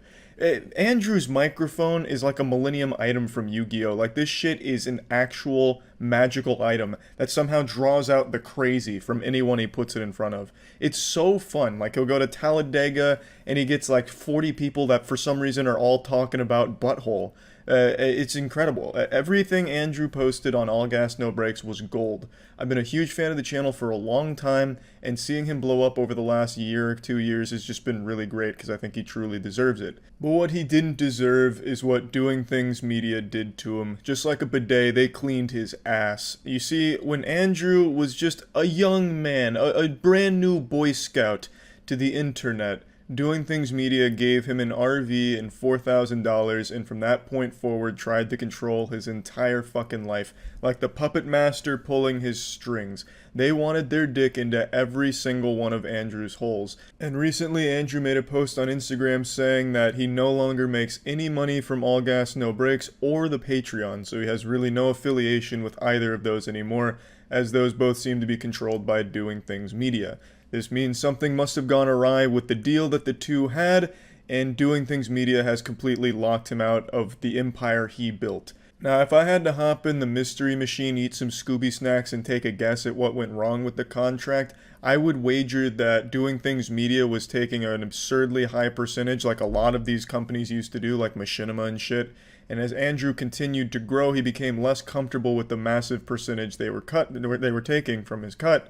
Andrew's microphone is like a Millennium item from Yu-Gi-Oh! Like, this shit is an actual magical item that somehow draws out the crazy from anyone he puts it in front of. It's so fun. Like, he'll go to Talladega and he gets like 40 people that for some reason are all talking about butthole. It's incredible. Everything Andrew posted on All Gas No Brakes was gold. I've been a huge fan of the channel for a long time, and seeing him blow up over the last year or 2 years has just been really great because I think he truly deserves it. But what he didn't deserve is what Doing Things Media did to him. Just like a bidet, they cleaned his ass. You see, when Andrew was just a young man, a brand new Boy Scout to the internet, Doing Things Media gave him an RV and $4,000, and from that point forward tried to control his entire fucking life, like the puppet master pulling his strings. They wanted their dick into every single one of Andrew's holes. And recently Andrew made a post on Instagram saying that he no longer makes any money from All Gas No Brakes or the Patreon, so he has really no affiliation with either of those anymore, as those both seem to be controlled by Doing Things Media. This means something must have gone awry with the deal that the two had, and Doing Things Media has completely locked him out of the empire he built. Now, if I had to hop in the mystery machine, eat some Scooby snacks, and take a guess at what went wrong with the contract, I would wager that Doing Things Media was taking an absurdly high percentage, like a lot of these companies used to do, like Machinima and shit. And as Andrew continued to grow, he became less comfortable with the massive percentage they were taking from his cut.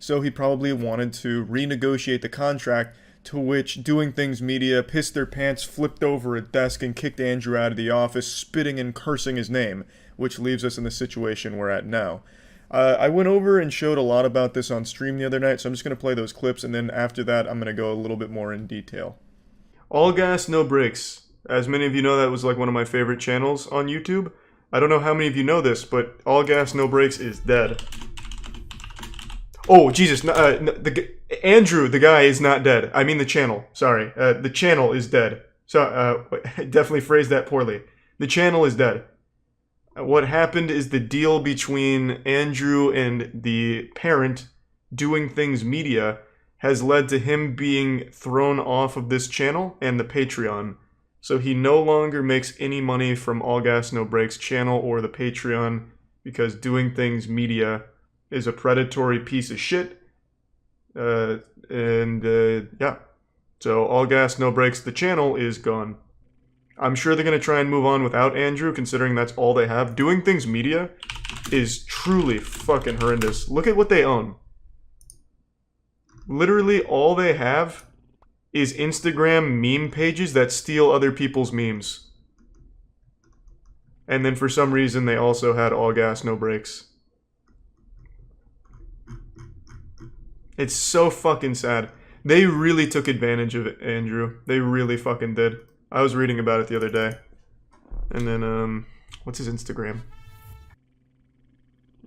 So he probably wanted to renegotiate the contract, to which Doing Things Media pissed their pants, flipped over a desk, and kicked Andrew out of the office, spitting and cursing his name, which leaves us in the situation we're at now. I went over and showed a lot about this on stream the other night, so I'm just going to play those clips, and then after that I'm going to go a little bit more in detail. All Gas No Brakes. As many of you know, that was like one of my favorite channels on YouTube. I don't know how many of you know this, but All Gas No Brakes is dead. Oh, Jesus, Andrew, the guy, is not dead. I mean the channel, sorry. The channel is dead. So, I definitely phrased that poorly. The channel is dead. What happened is the deal between Andrew and the parent, Doing Things Media, has led to him being thrown off of this channel and the Patreon. So he no longer makes any money from All Gas No Brakes channel or the Patreon because Doing Things Media is a predatory piece of shit. Yeah. So All Gas No Brakes, the channel, is gone. I'm sure they're going to try and move on without Andrew, considering that's all they have. Doing Things Media is truly fucking horrendous. Look at what they own. Literally all they have is Instagram meme pages that steal other people's memes. And then for some reason they also had All Gas No Brakes. It's so fucking sad. They really took advantage of it, Andrew. They really fucking did. I was reading about it the other day. And then, what's his Instagram?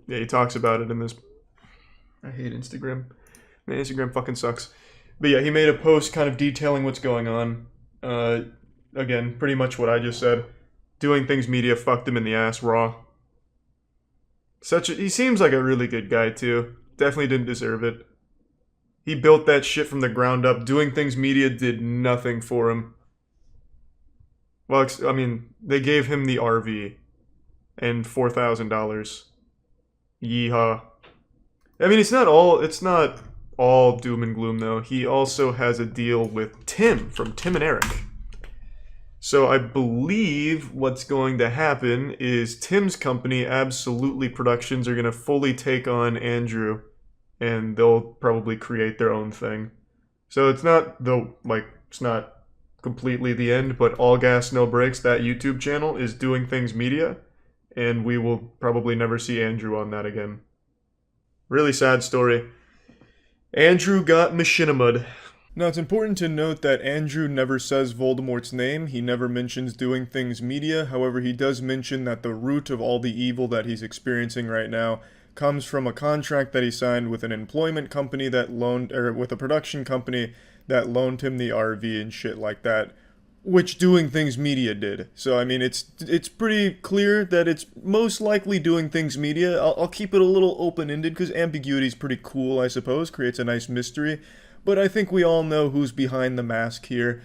Yeah, he talks about it in this. I hate Instagram. Man, Instagram fucking sucks. But yeah, he made a post kind of detailing what's going on. Again, pretty much what I just said. Doing Things Media fucked him in the ass raw. He seems like a really good guy too. Definitely didn't deserve it. He built that shit from the ground up. Doing Things Media did nothing for him. Well, I mean, they gave him the RV and $4,000. Yeehaw. I mean, it's not all doom and gloom though. He also has a deal with Tim from Tim and Eric. So I believe what's going to happen is Tim's company, Absolutely Productions, are going to fully take on Andrew, and they'll probably create their own thing. So it's not it's not completely the end, but All Gas No Brakes, that YouTube channel, is Doing Things Media, and we will probably never see Andrew on that again. Really sad story. Andrew got machinimud. Now, it's important to note that Andrew never says Voldemort's name. He never mentions Doing Things Media. However, he does mention that the root of all the evil that he's experiencing right now comes from a contract that he signed with an employment company that with a production company that loaned him the RV and shit like that, which Doing Things Media did. So, I mean, it's pretty clear that it's most likely Doing Things Media. I'll keep it a little open-ended because ambiguity is pretty cool, I suppose. Creates a nice mystery. But I think we all know who's behind the mask here.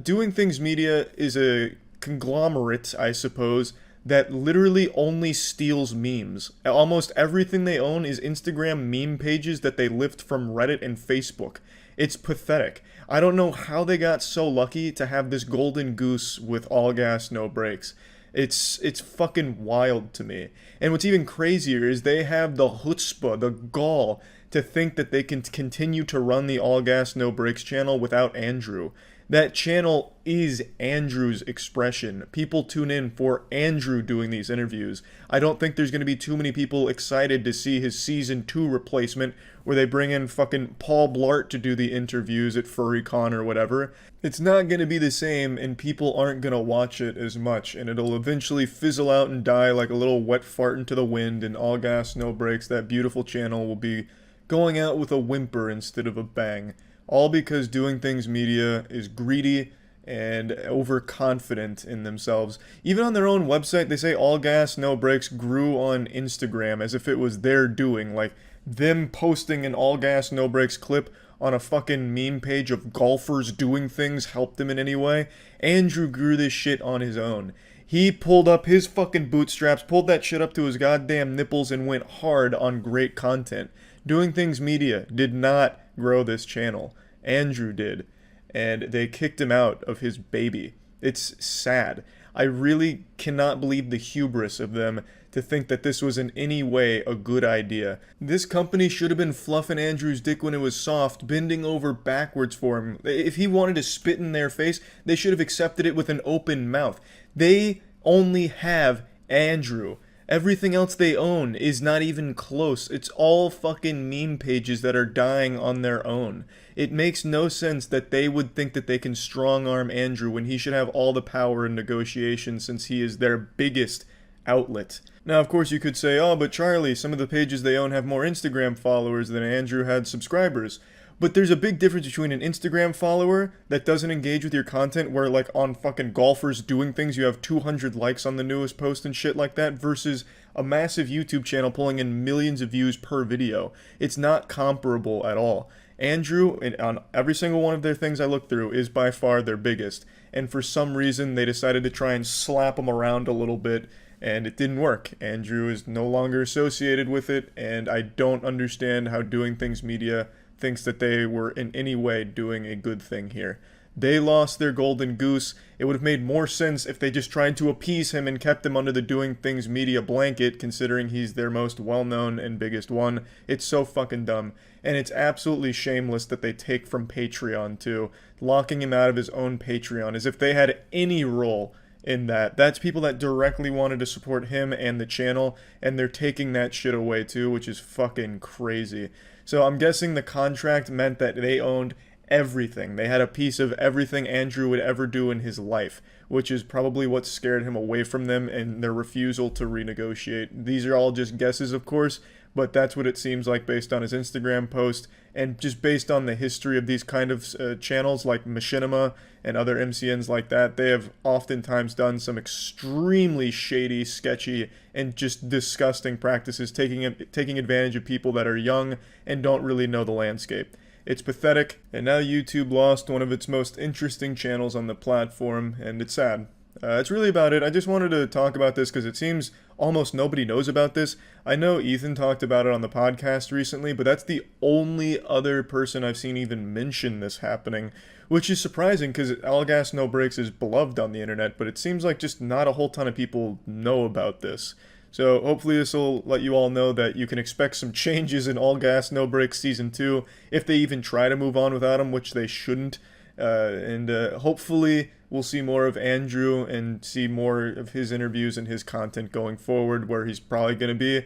Doing Things Media is a conglomerate, I suppose, that literally only steals memes. Almost everything they own is Instagram meme pages that they lift from Reddit and Facebook. It's pathetic. I don't know how they got so lucky to have this golden goose with All Gas No Brakes. It's fucking wild to me. And what's even crazier is they have the chutzpah, the gall, to think that they can continue to run the All Gas No Brakes channel without Andrew. That channel is Andrew's expression. People tune in for Andrew doing these interviews. I don't think there's going to be too many people excited to see his Season 2 replacement where they bring in fucking Paul Blart to do the interviews at FurryCon or whatever. It's not going to be the same, and people aren't going to watch it as much, and it'll eventually fizzle out and die like a little wet fart into the wind, and All Gas No Brakes, that beautiful channel, will be going out with a whimper instead of a bang. All because Doing Things Media is greedy and overconfident in themselves. Even on their own website, they say All Gas No Brakes grew on Instagram as if it was their doing. Like, them posting an All Gas No Brakes clip on a fucking meme page of golfers doing things helped them in any way. Andrew grew this shit on his own. He pulled up his fucking bootstraps, pulled that shit up to his goddamn nipples, and went hard on great content. Doing Things Media did not grow this channel. Andrew did. And they kicked him out of his baby. It's sad. I really cannot believe the hubris of them to think that this was in any way a good idea. This company should have been fluffing Andrew's dick when it was soft, bending over backwards for him. If he wanted to spit in their face, they should have accepted it with an open mouth. They only have Andrew. Everything else they own is not even close. It's all fucking meme pages that are dying on their own. It makes no sense that they would think that they can strong-arm Andrew when he should have all the power in negotiation since he is their biggest outlet. Now, of course, you could say, oh, but Charlie, some of the pages they own have more Instagram followers than Andrew had subscribers. But there's a big difference between an Instagram follower that doesn't engage with your content, where like on fucking golfers doing things you have 200 likes on the newest post and shit like that, versus a massive YouTube channel pulling in millions of views per video. It's not comparable at all. Andrew, on every single one of their things I looked through, is by far their biggest. And for some reason, they decided to try and slap him around a little bit, and it didn't work. Andrew is no longer associated with it, and I don't understand how Doing Things Media thinks that they were in any way doing a good thing here. They lost their golden goose. It would have made more sense if they just tried to appease him and kept him under the Doing Things Media blanket, considering he's their most well-known and biggest one. It's so fucking dumb. And it's absolutely shameless that they take from Patreon, too. Locking him out of his own Patreon, as if they had any role in that. That's people that directly wanted to support him and the channel, and they're taking that shit away, too, which is fucking crazy. So I'm guessing the contract meant that they owned everything. They had a piece of everything Andrew would ever do in his life, which is probably what scared him away from them and their refusal to renegotiate. These are all just guesses, of course, but that's what it seems like based on his Instagram post, and just based on the history of these kind of channels like Machinima and other MCNs like that. They have oftentimes done some extremely shady, sketchy, and just disgusting practices, taking advantage of people that are young and don't really know the landscape. It's pathetic, and now YouTube lost one of its most interesting channels on the platform, and it's sad. That's really about it. I just wanted to talk about this because it seems almost nobody knows about this. I know Ethan talked about it on the podcast recently, but that's the only other person I've seen even mention this happening, which is surprising because All Gas No Brakes is beloved on the internet, but it seems like just not a whole ton of people know about this. So hopefully this will let you all know that you can expect some changes in All Gas No Brakes Season 2, if they even try to move on without him, which they shouldn't. And hopefully we'll see more of Andrew and see more of his interviews and his content going forward, where he's probably going to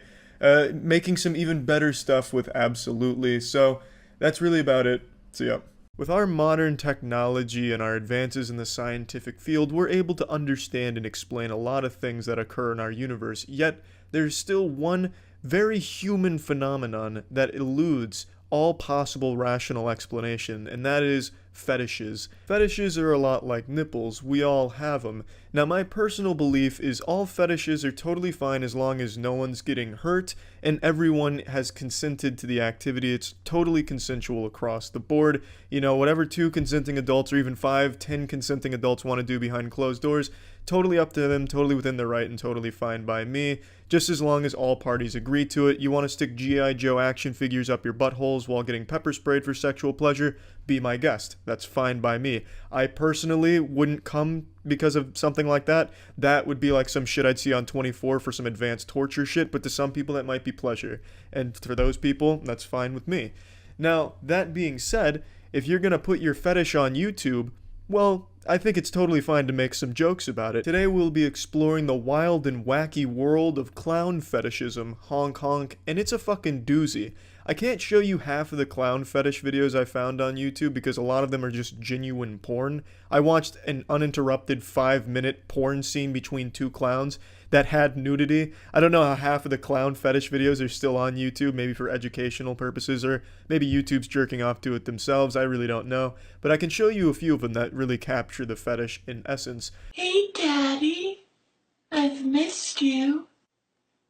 be making some even better stuff with Absolutely. So that's really about it. See ya. With our modern technology and our advances in the scientific field, we're able to understand and explain a lot of things that occur in our universe, yet there's still one very human phenomenon that eludes all possible rational explanation, and that is fetishes. Fetishes are a lot like nipples. We all have them. Now, my personal belief is all fetishes are totally fine as long as no one's getting hurt and everyone has consented to the activity. It's totally consensual across the board. You know, whatever 2 consenting adults or even 5, 10 consenting adults want to do behind closed doors, totally up to them, totally within their right, and totally fine by me, just as long as all parties agree to it. You want to stick G.I. Joe action figures up your buttholes while getting pepper sprayed for sexual pleasure? Be my guest. That's fine by me. I personally wouldn't come because of something like that. That would be like some shit I'd see on 24 for some advanced torture shit, but to some people that might be pleasure. And for those people, that's fine with me. Now, that being said, if you're gonna put your fetish on YouTube, well, I think it's totally fine to make some jokes about it. Today we'll be exploring the wild and wacky world of clown fetishism, honk honk, and it's a fucking doozy. I can't show you half of the clown fetish videos I found on YouTube because a lot of them are just genuine porn. I watched an uninterrupted 5-minute porn scene between 2 clowns that had nudity. I don't know how half of the clown fetish videos are still on YouTube, maybe for educational purposes, or maybe YouTube's jerking off to it themselves, I really don't know. But I can show you a few of them that really capture the fetish in essence. Hey Daddy, I've missed you.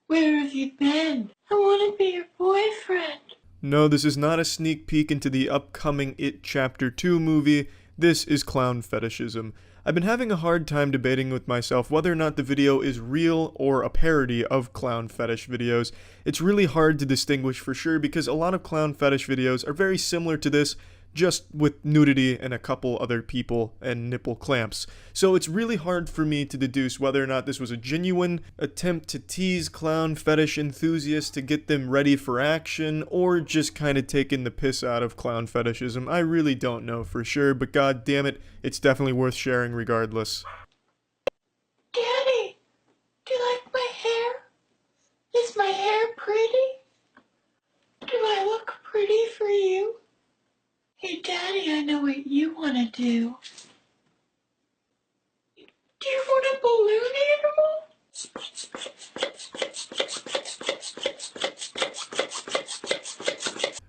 Where have you been? I want to be your boyfriend. No, this is not a sneak peek into the upcoming It Chapter 2 movie. This is clown fetishism. I've been having a hard time debating with myself whether or not the video is real or a parody of clown fetish videos. It's really hard to distinguish for sure because a lot of clown fetish videos are very similar to this, just with nudity and a couple other people and nipple clamps. So it's really hard for me to deduce whether or not this was a genuine attempt to tease clown fetish enthusiasts to get them ready for action, or just kind of taking the piss out of clown fetishism. I really don't know for sure, but god damn it, it's definitely worth sharing regardless. Daddy, do you like my hair? Is my hair pretty? Do I look pretty for you? Hey Daddy, I know what you want to do. Do you want a balloon animal?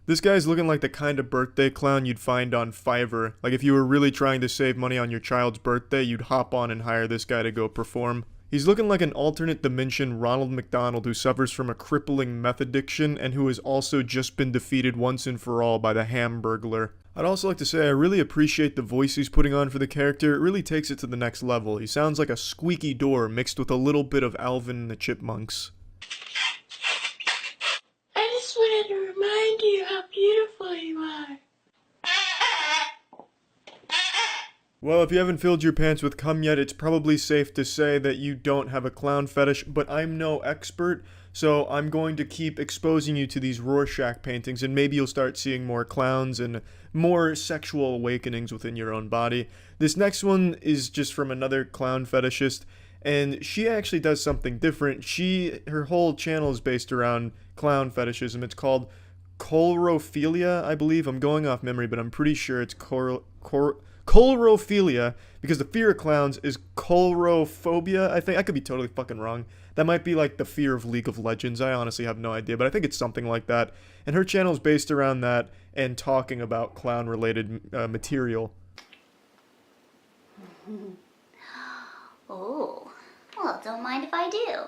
This guy's looking like the kind of birthday clown you'd find on Fiverr. Like if you were really trying to save money on your child's birthday, you'd hop on and hire this guy to go perform. He's looking like an alternate dimension Ronald McDonald who suffers from a crippling meth addiction and who has also just been defeated once and for all by the Hamburglar. I'd also like to say I really appreciate the voice he's putting on for the character. It really takes it to the next level. He sounds like a squeaky door mixed with a little bit of Alvin and the Chipmunks. I just wanted to remind you how beautiful you are. Well, if you haven't filled your pants with cum yet, it's probably safe to say that you don't have a clown fetish, but I'm no expert, so I'm going to keep exposing you to these Rorschach paintings, and maybe you'll start seeing more clowns and more sexual awakenings within your own body. This next one is just from another clown fetishist, and she actually does something different. Her whole channel is based around clown fetishism. It's called Coulrophilia, I believe. I'm going off memory, but I'm pretty sure it's Coulrophilia, because the fear of clowns is coulrophobia, I think. I could be totally fucking wrong. That might be like the fear of League of Legends. I honestly have no idea, but I think it's something like that. And her channel is based around that and talking about clown-related material. Oh, well, don't mind if I do.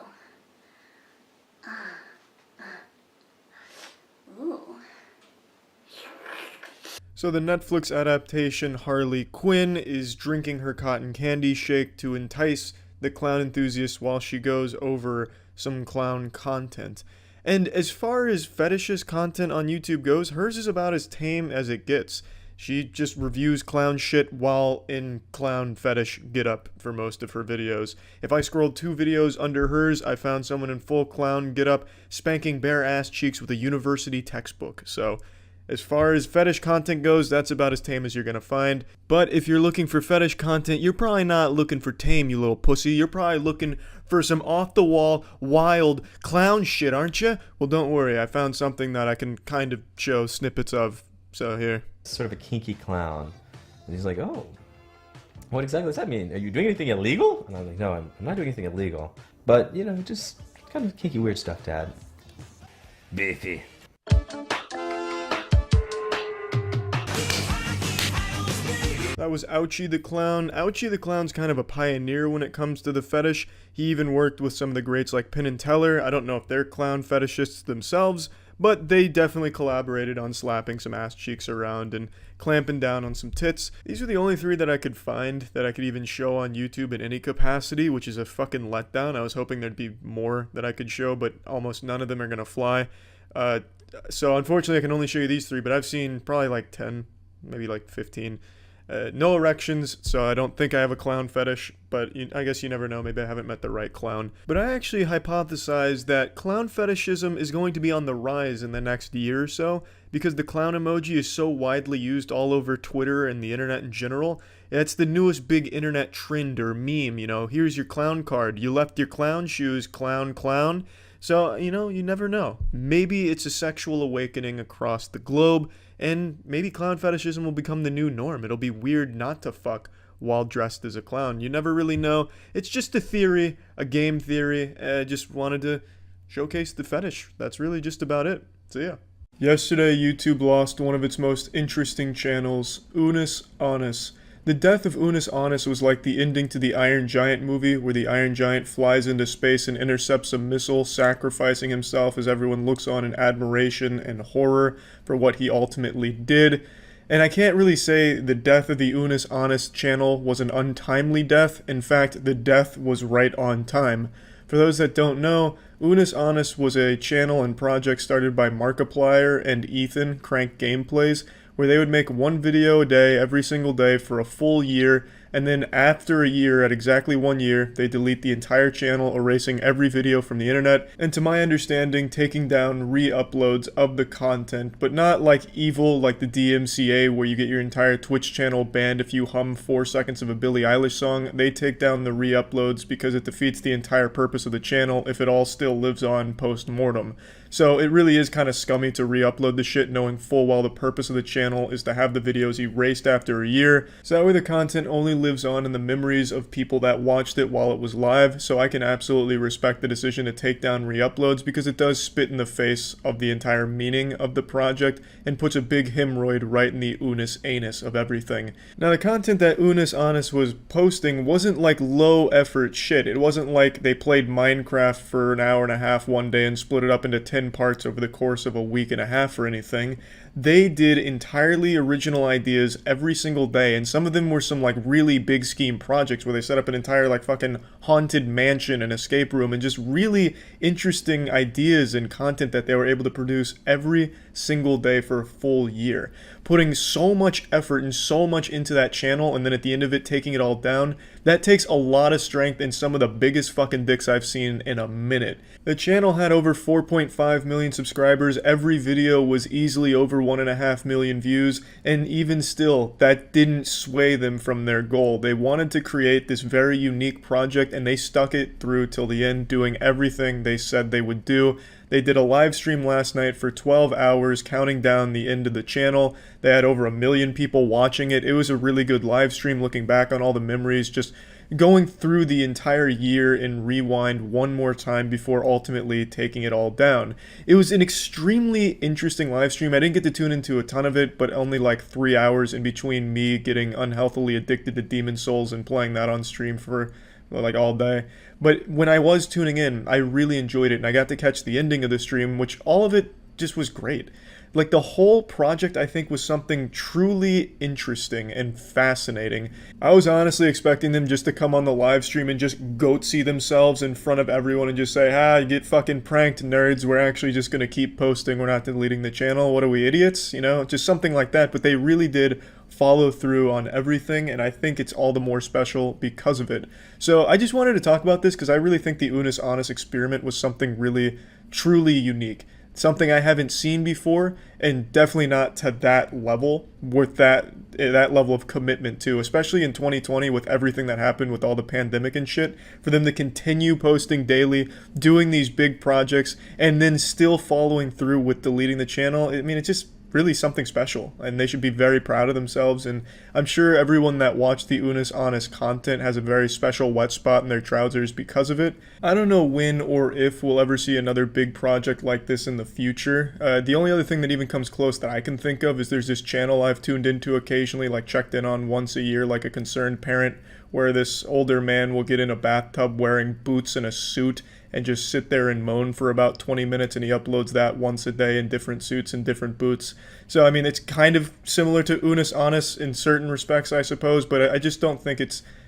So So the Netflix adaptation Harley Quinn is drinking her cotton candy shake to entice the clown enthusiast while she goes over some clown content. And as far as fetishist content on YouTube goes, hers is about as tame as it gets. She just reviews clown shit while in clown fetish getup for most of her videos. If I scrolled 2 videos under hers, I found someone in full clown getup spanking bare ass cheeks with a university textbook. So, as far as fetish content goes, that's about as tame as you're gonna find. But if you're looking for fetish content, you're probably not looking for tame, you little pussy. You're probably looking for some off-the-wall, wild clown shit, aren't you? Well, don't worry, I found something that I can kind of show snippets of. So here. Sort of a kinky clown. And he's like, oh, what exactly does that mean? Are you doing anything illegal? And I'm like, no, I'm not doing anything illegal. But, you know, just kind of kinky, weird stuff, Dad. Beefy. That was Ouchie the Clown. Ouchie the Clown's kind of a pioneer when it comes to the fetish. He even worked with some of the greats like Penn and Teller. I don't know if they're clown fetishists themselves, but they definitely collaborated on slapping some ass cheeks around and clamping down on some tits. These are the only 3 that I could find that I could even show on YouTube in any capacity, which is a fucking letdown. I was hoping there'd be more that I could show, but almost none of them are gonna fly. So unfortunately I can only show you these 3, but I've seen probably like 10, maybe like 15. No erections, so I don't think I have a clown fetish, but I guess you never know, maybe I haven't met the right clown. But I actually hypothesize that clown fetishism is going to be on the rise in the next year or so, because the clown emoji is so widely used all over Twitter and the internet in general. It's the newest big internet trend or meme, you know, here's your clown card, you left your clown shoes, clown clown. So, you know, you never know. Maybe it's a sexual awakening across the globe, and maybe clown fetishism will become the new norm. It'll be weird not to fuck while dressed as a clown. You never really know. It's just a theory, a game theory. I just wanted to showcase the fetish. That's really just about it. So yeah. Yesterday, YouTube lost one of its most interesting channels, Unus Annus. The death of Unus Annus was like the ending to the Iron Giant movie, where the Iron Giant flies into space and intercepts a missile, sacrificing himself as everyone looks on in admiration and horror for what he ultimately did. And I can't really say the death of the Unus Annus channel was an untimely death. In fact, the death was right on time. For those that don't know, Unus Annus was a channel and project started by Markiplier and Ethan, Crank Gameplays, where they would make 1 video a day every single day for a full year, and then after a year, at exactly 1 year, they delete the entire channel, erasing every video from the internet, and to my understanding, taking down re-uploads of the content, but not like evil like the DMCA where you get your entire Twitch channel banned if you hum 4 seconds of a Billie Eilish song. They take down the re-uploads because it defeats the entire purpose of the channel if it all still lives on post-mortem. So it really is kind of scummy to re-upload the shit knowing full well the purpose of the channel is to have the videos erased after a year, so that way the content only lives on in the memories of people that watched it while it was live. So I can absolutely respect the decision to take down re-uploads because it does spit in the face of the entire meaning of the project and puts a big hemorrhoid right in the Unus Anus of everything. Now the content that Unus Annus was posting wasn't like low effort shit. It wasn't like they played Minecraft for an hour and a half one day and split it up into 10 parts over the course of a week and a half or anything. They did entirely original ideas every single day, and some of them were some like really big scheme projects where they set up an entire like fucking haunted mansion and escape room, and just really interesting ideas and content that they were able to produce every single day for a full year, putting so much effort and so much into that channel, and then at the end of it taking it all down. That takes a lot of strength and some of the biggest fucking dicks I've seen in a minute. The channel had over 4.5 million subscribers, every video was easily over 1.5 million views, and even still, that didn't sway them from their goal. They wanted to create this very unique project, and they stuck it through till the end, doing everything they said they would do. They did a live stream last night for 12 hours, counting down the end of the channel. They had over 1 million people watching it. It was a really good live stream, looking back on all the memories, just going through the entire year in rewind one more time before ultimately taking it all down. It was an extremely interesting live stream. I didn't get to tune into a ton of it, but only like 3 hours in between me getting unhealthily addicted to Demon Souls and playing that on stream for like all day. But when I was tuning in, I really enjoyed it, and I got to catch the ending of the stream, which all of it just was great. Like, the whole project, I think, was something truly interesting and fascinating. I was honestly expecting them just to come on the live stream and just goatsy themselves in front of everyone and just say, you get fucking pranked, nerds. We're actually just going to keep posting. We're not deleting the channel. What are we, idiots? You know, just something like that. But they really did follow through on everything, and I think it's all the more special because of it. So I just wanted to talk about this because I really think the Unus Annus experiment was something really, truly unique. Something I haven't seen before, and definitely not to that level, with that level of commitment too, especially in 2020 with everything that happened with all the pandemic and shit. For them to continue posting daily, doing these big projects, and then still following through with deleting the channel, I mean, it's just really something special, and they should be very proud of themselves. And I'm sure everyone that watched the Unus Annus content has a very special wet spot in their trousers because of it. I don't know when or if we'll ever see another big project like this in the future. The only other thing that even comes close that I can think of is there's this channel I've tuned into occasionally, like checked in on once a year, like a concerned parent, where this older man will get in a bathtub wearing boots and a suit and just sit there and moan for about 20 minutes, and he uploads that once a day in different suits and different boots. So, I mean, it's kind of similar to Unus Annus in certain respects, I suppose, but I just don't think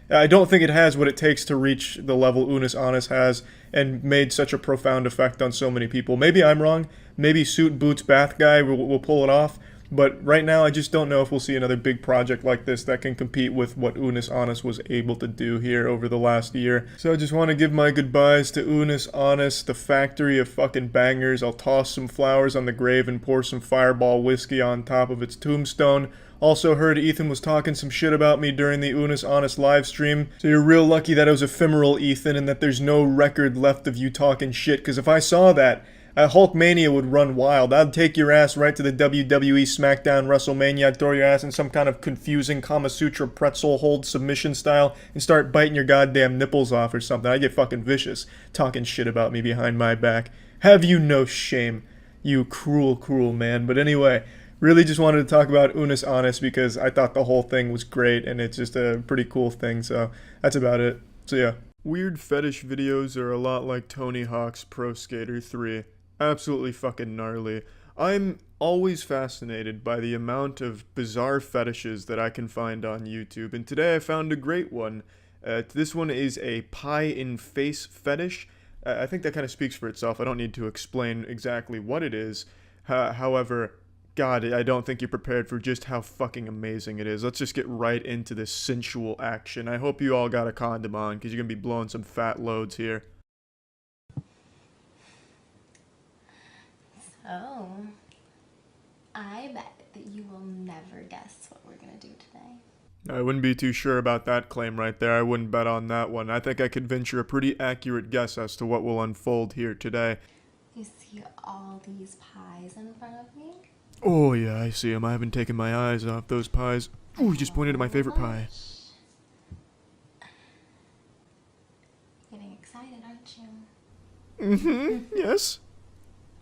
I don't think it has what it takes to reach the level Unus Annus has and made such a profound effect on so many people. Maybe I'm wrong. Maybe Suit Boots Bath Guy will pull it off. But right now, I just don't know if we'll see another big project like this that can compete with what Unus Annus was able to do here over the last year. So I just want to give my goodbyes to Unus Annus, the factory of fucking bangers. I'll toss some flowers on the grave and pour some Fireball whiskey on top of its tombstone. Also heard Ethan was talking some shit about me during the Unus Annus live stream. So you're real lucky that it was ephemeral, Ethan, and that there's no record left of you talking shit, because if I saw that, Hulkmania would run wild. I'd take your ass right to the WWE SmackDown WrestleMania. I'd throw your ass in some kind of confusing Kama Sutra pretzel hold submission style and start biting your goddamn nipples off or something. I'd get fucking vicious talking shit about me behind my back. Have you no shame, you cruel, cruel man. But anyway, really just wanted to talk about Unus Annus because I thought the whole thing was great and it's just a pretty cool thing. So that's about it. So yeah. Weird fetish videos are a lot like Tony Hawk's Pro Skater 3. Absolutely fucking gnarly. I'm always fascinated by the amount of bizarre fetishes that I can find on YouTube, and today I found a great one. This one is a pie in face fetish. I think that kind of speaks for itself. I don't need to explain exactly what it is. However, God, I don't think you're prepared for just how fucking amazing it is. Let's just get right into this sensual action. I hope you all got a condom on, because you're going to be blowing some fat loads here. Oh, I bet that you will never guess what we're gonna do today. I wouldn't be too sure about that claim right there. I wouldn't bet on that one. I think I could venture a pretty accurate guess as to what will unfold here today. You see all these pies in front of me? Oh yeah, I see them. I haven't taken my eyes off those pies. Ooh, you just pointed at my favorite pie. Getting excited, aren't you? Mm-hmm, yes.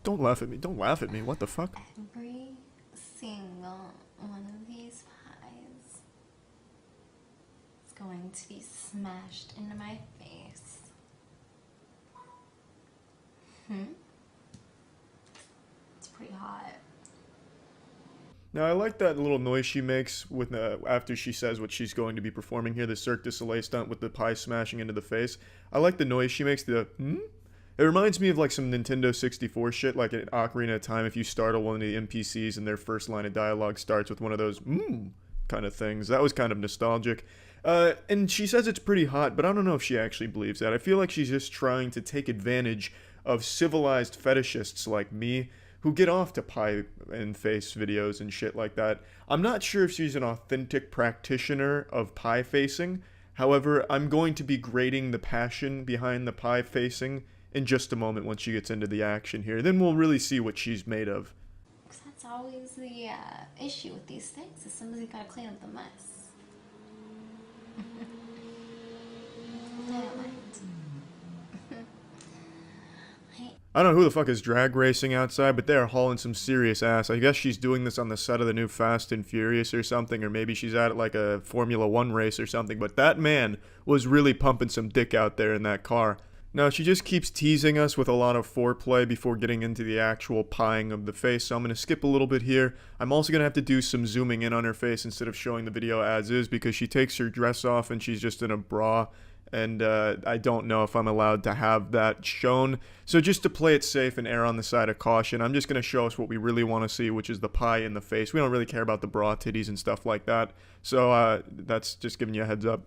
Don't laugh at me. Don't laugh at me. What the fuck? Every single one of these pies is going to be smashed into my face. It's pretty hot. Now, I like that little noise she makes with after she says what she's going to be performing here, the Cirque du Soleil stunt with the pie smashing into the face. I like the noise she makes, the It reminds me of like some Nintendo 64 shit, like at Ocarina of Time, if you startle one of the NPCs and their first line of dialogue starts with one of those kind of things. That was kind of nostalgic. And she says it's pretty hot, but I don't know if she actually believes that. I feel like she's just trying to take advantage of civilized fetishists like me who get off to pie and face videos and shit like that. I'm not sure if she's an authentic practitioner of pie facing. However, I'm going to be grading the passion behind the pie facing in just a moment once she gets into the action here. Then we'll really see what she's made of. Because that's always the issue with these things, is somebody's got to clean up the mess. I don't know who the fuck is drag racing outside, but they are hauling some serious ass. I guess she's doing this on the set of the new Fast and Furious or something, or maybe she's at like a Formula 1 race or something, but that man was really pumping some dick out there in that car. Now, she just keeps teasing us with a lot of foreplay before getting into the actual pieing of the face, so I'm going to skip a little bit here. I'm also going to have to do some zooming in on her face instead of showing the video as is, because she takes her dress off and she's just in a bra, and I don't know if I'm allowed to have that shown. So just to play it safe and err on the side of caution, I'm just going to show us what we really want to see, which is the pie in the face. We don't really care about the bra titties and stuff like that, so that's just giving you a heads up.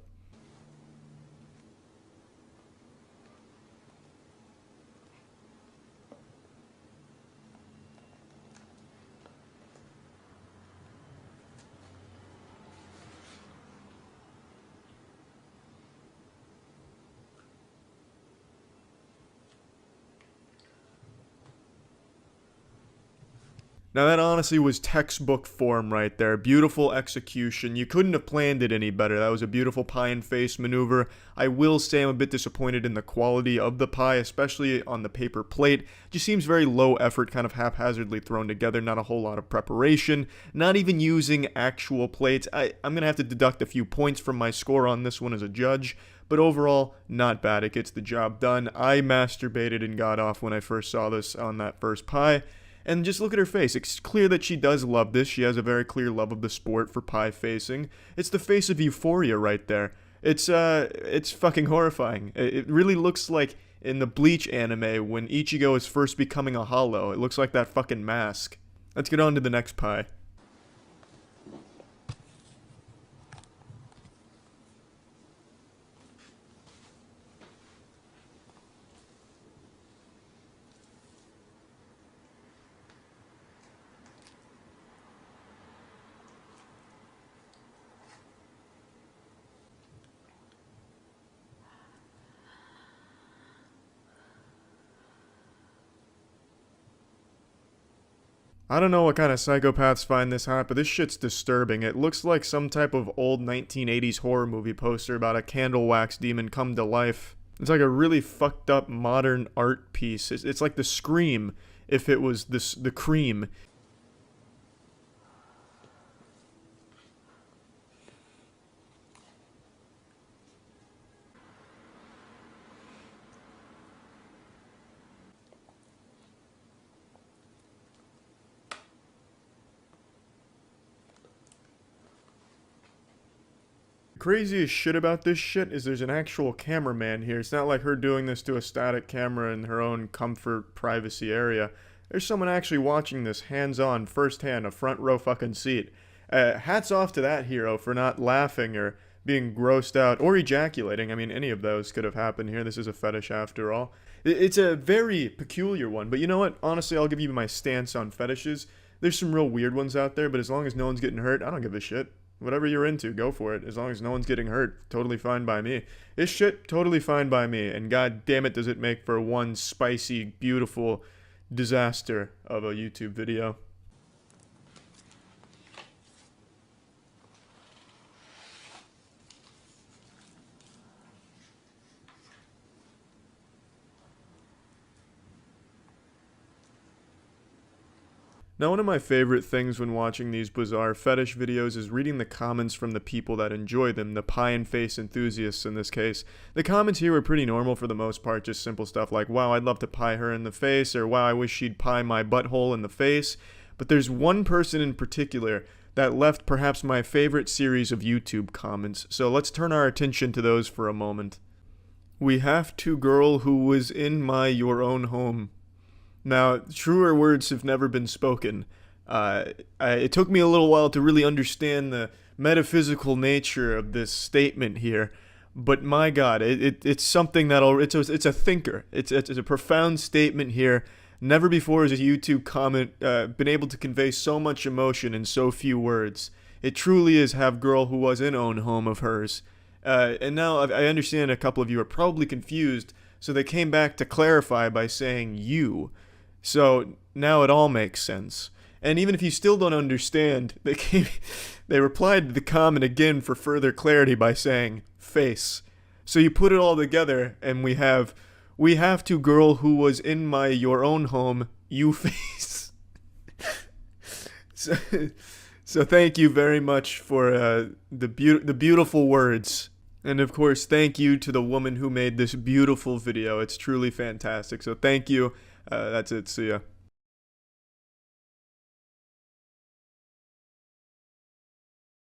Now that honestly was textbook form right there. Beautiful execution. You couldn't have planned it any better. That was a beautiful pie and face maneuver. I will say I'm a bit disappointed in the quality of the pie, especially on the paper plate. Just seems very low effort, kind of haphazardly thrown together. Not a whole lot of preparation. Not even using actual plates. I'm going to have to deduct a few points from my score on this one as a judge. But overall, not bad. It gets the job done. I masturbated and got off when I first saw this on that first pie. And just look at her face. It's clear that she does love this. She has a very clear love of the sport for pie facing. It's the face of euphoria right there. It's fucking horrifying. It really looks like in the Bleach anime when Ichigo is first becoming a hollow. It looks like that fucking mask. Let's get on to the next pie. I don't know what kind of psychopaths find this hot, but this shit's disturbing. It looks like some type of old 1980s horror movie poster about a candle wax demon come to life. It's like a really fucked up modern art piece. It's like the Scream if it was the Cream. Craziest shit about this shit is there's an actual cameraman here. It's not like her doing this to a static camera in her own comfort, privacy area. There's someone actually watching this hands-on, firsthand, a front row fucking seat. Hats off to that hero for not laughing or being grossed out or ejaculating. I mean, any of those could have happened here. This is a fetish after all. It's a very peculiar one, but you know what? Honestly, I'll give you my stance on fetishes. There's some real weird ones out there, but as long as no one's getting hurt, I don't give a shit. Whatever you're into, go for it. As long as no one's getting hurt, totally fine by me. This shit, totally fine by me. And god damn it, does it make for one spicy, beautiful disaster of a YouTube video. Now, one of my favorite things when watching these bizarre fetish videos is reading the comments from the people that enjoy them, the pie and face enthusiasts in this case. The comments here were pretty normal for the most part, just simple stuff like, wow, I'd love to pie her in the face, or wow, I wish she'd pie my butthole in the face. But there's one person in particular that left perhaps my favorite series of YouTube comments, so let's turn our attention to those for a moment. We have to girl who was in your own home. Now, truer words have never been spoken. It took me a little while to really understand the metaphysical nature of this statement here, but my God, it's something it's a thinker. It's a profound statement here. Never before has a YouTube comment been able to convey so much emotion in so few words. It truly is have girl who was in own home of hers. And now I understand a couple of you are probably confused, so they came back to clarify by saying you. So now it all makes sense. And even if you still don't understand, they replied to the comment again for further clarity by saying face. So you put it all together and we have to girl who was in your own home, you face. So thank you very much for the beautiful words And of course, thank you to the woman who made this beautiful video. It's truly fantastic. So thank you. That's it. See ya.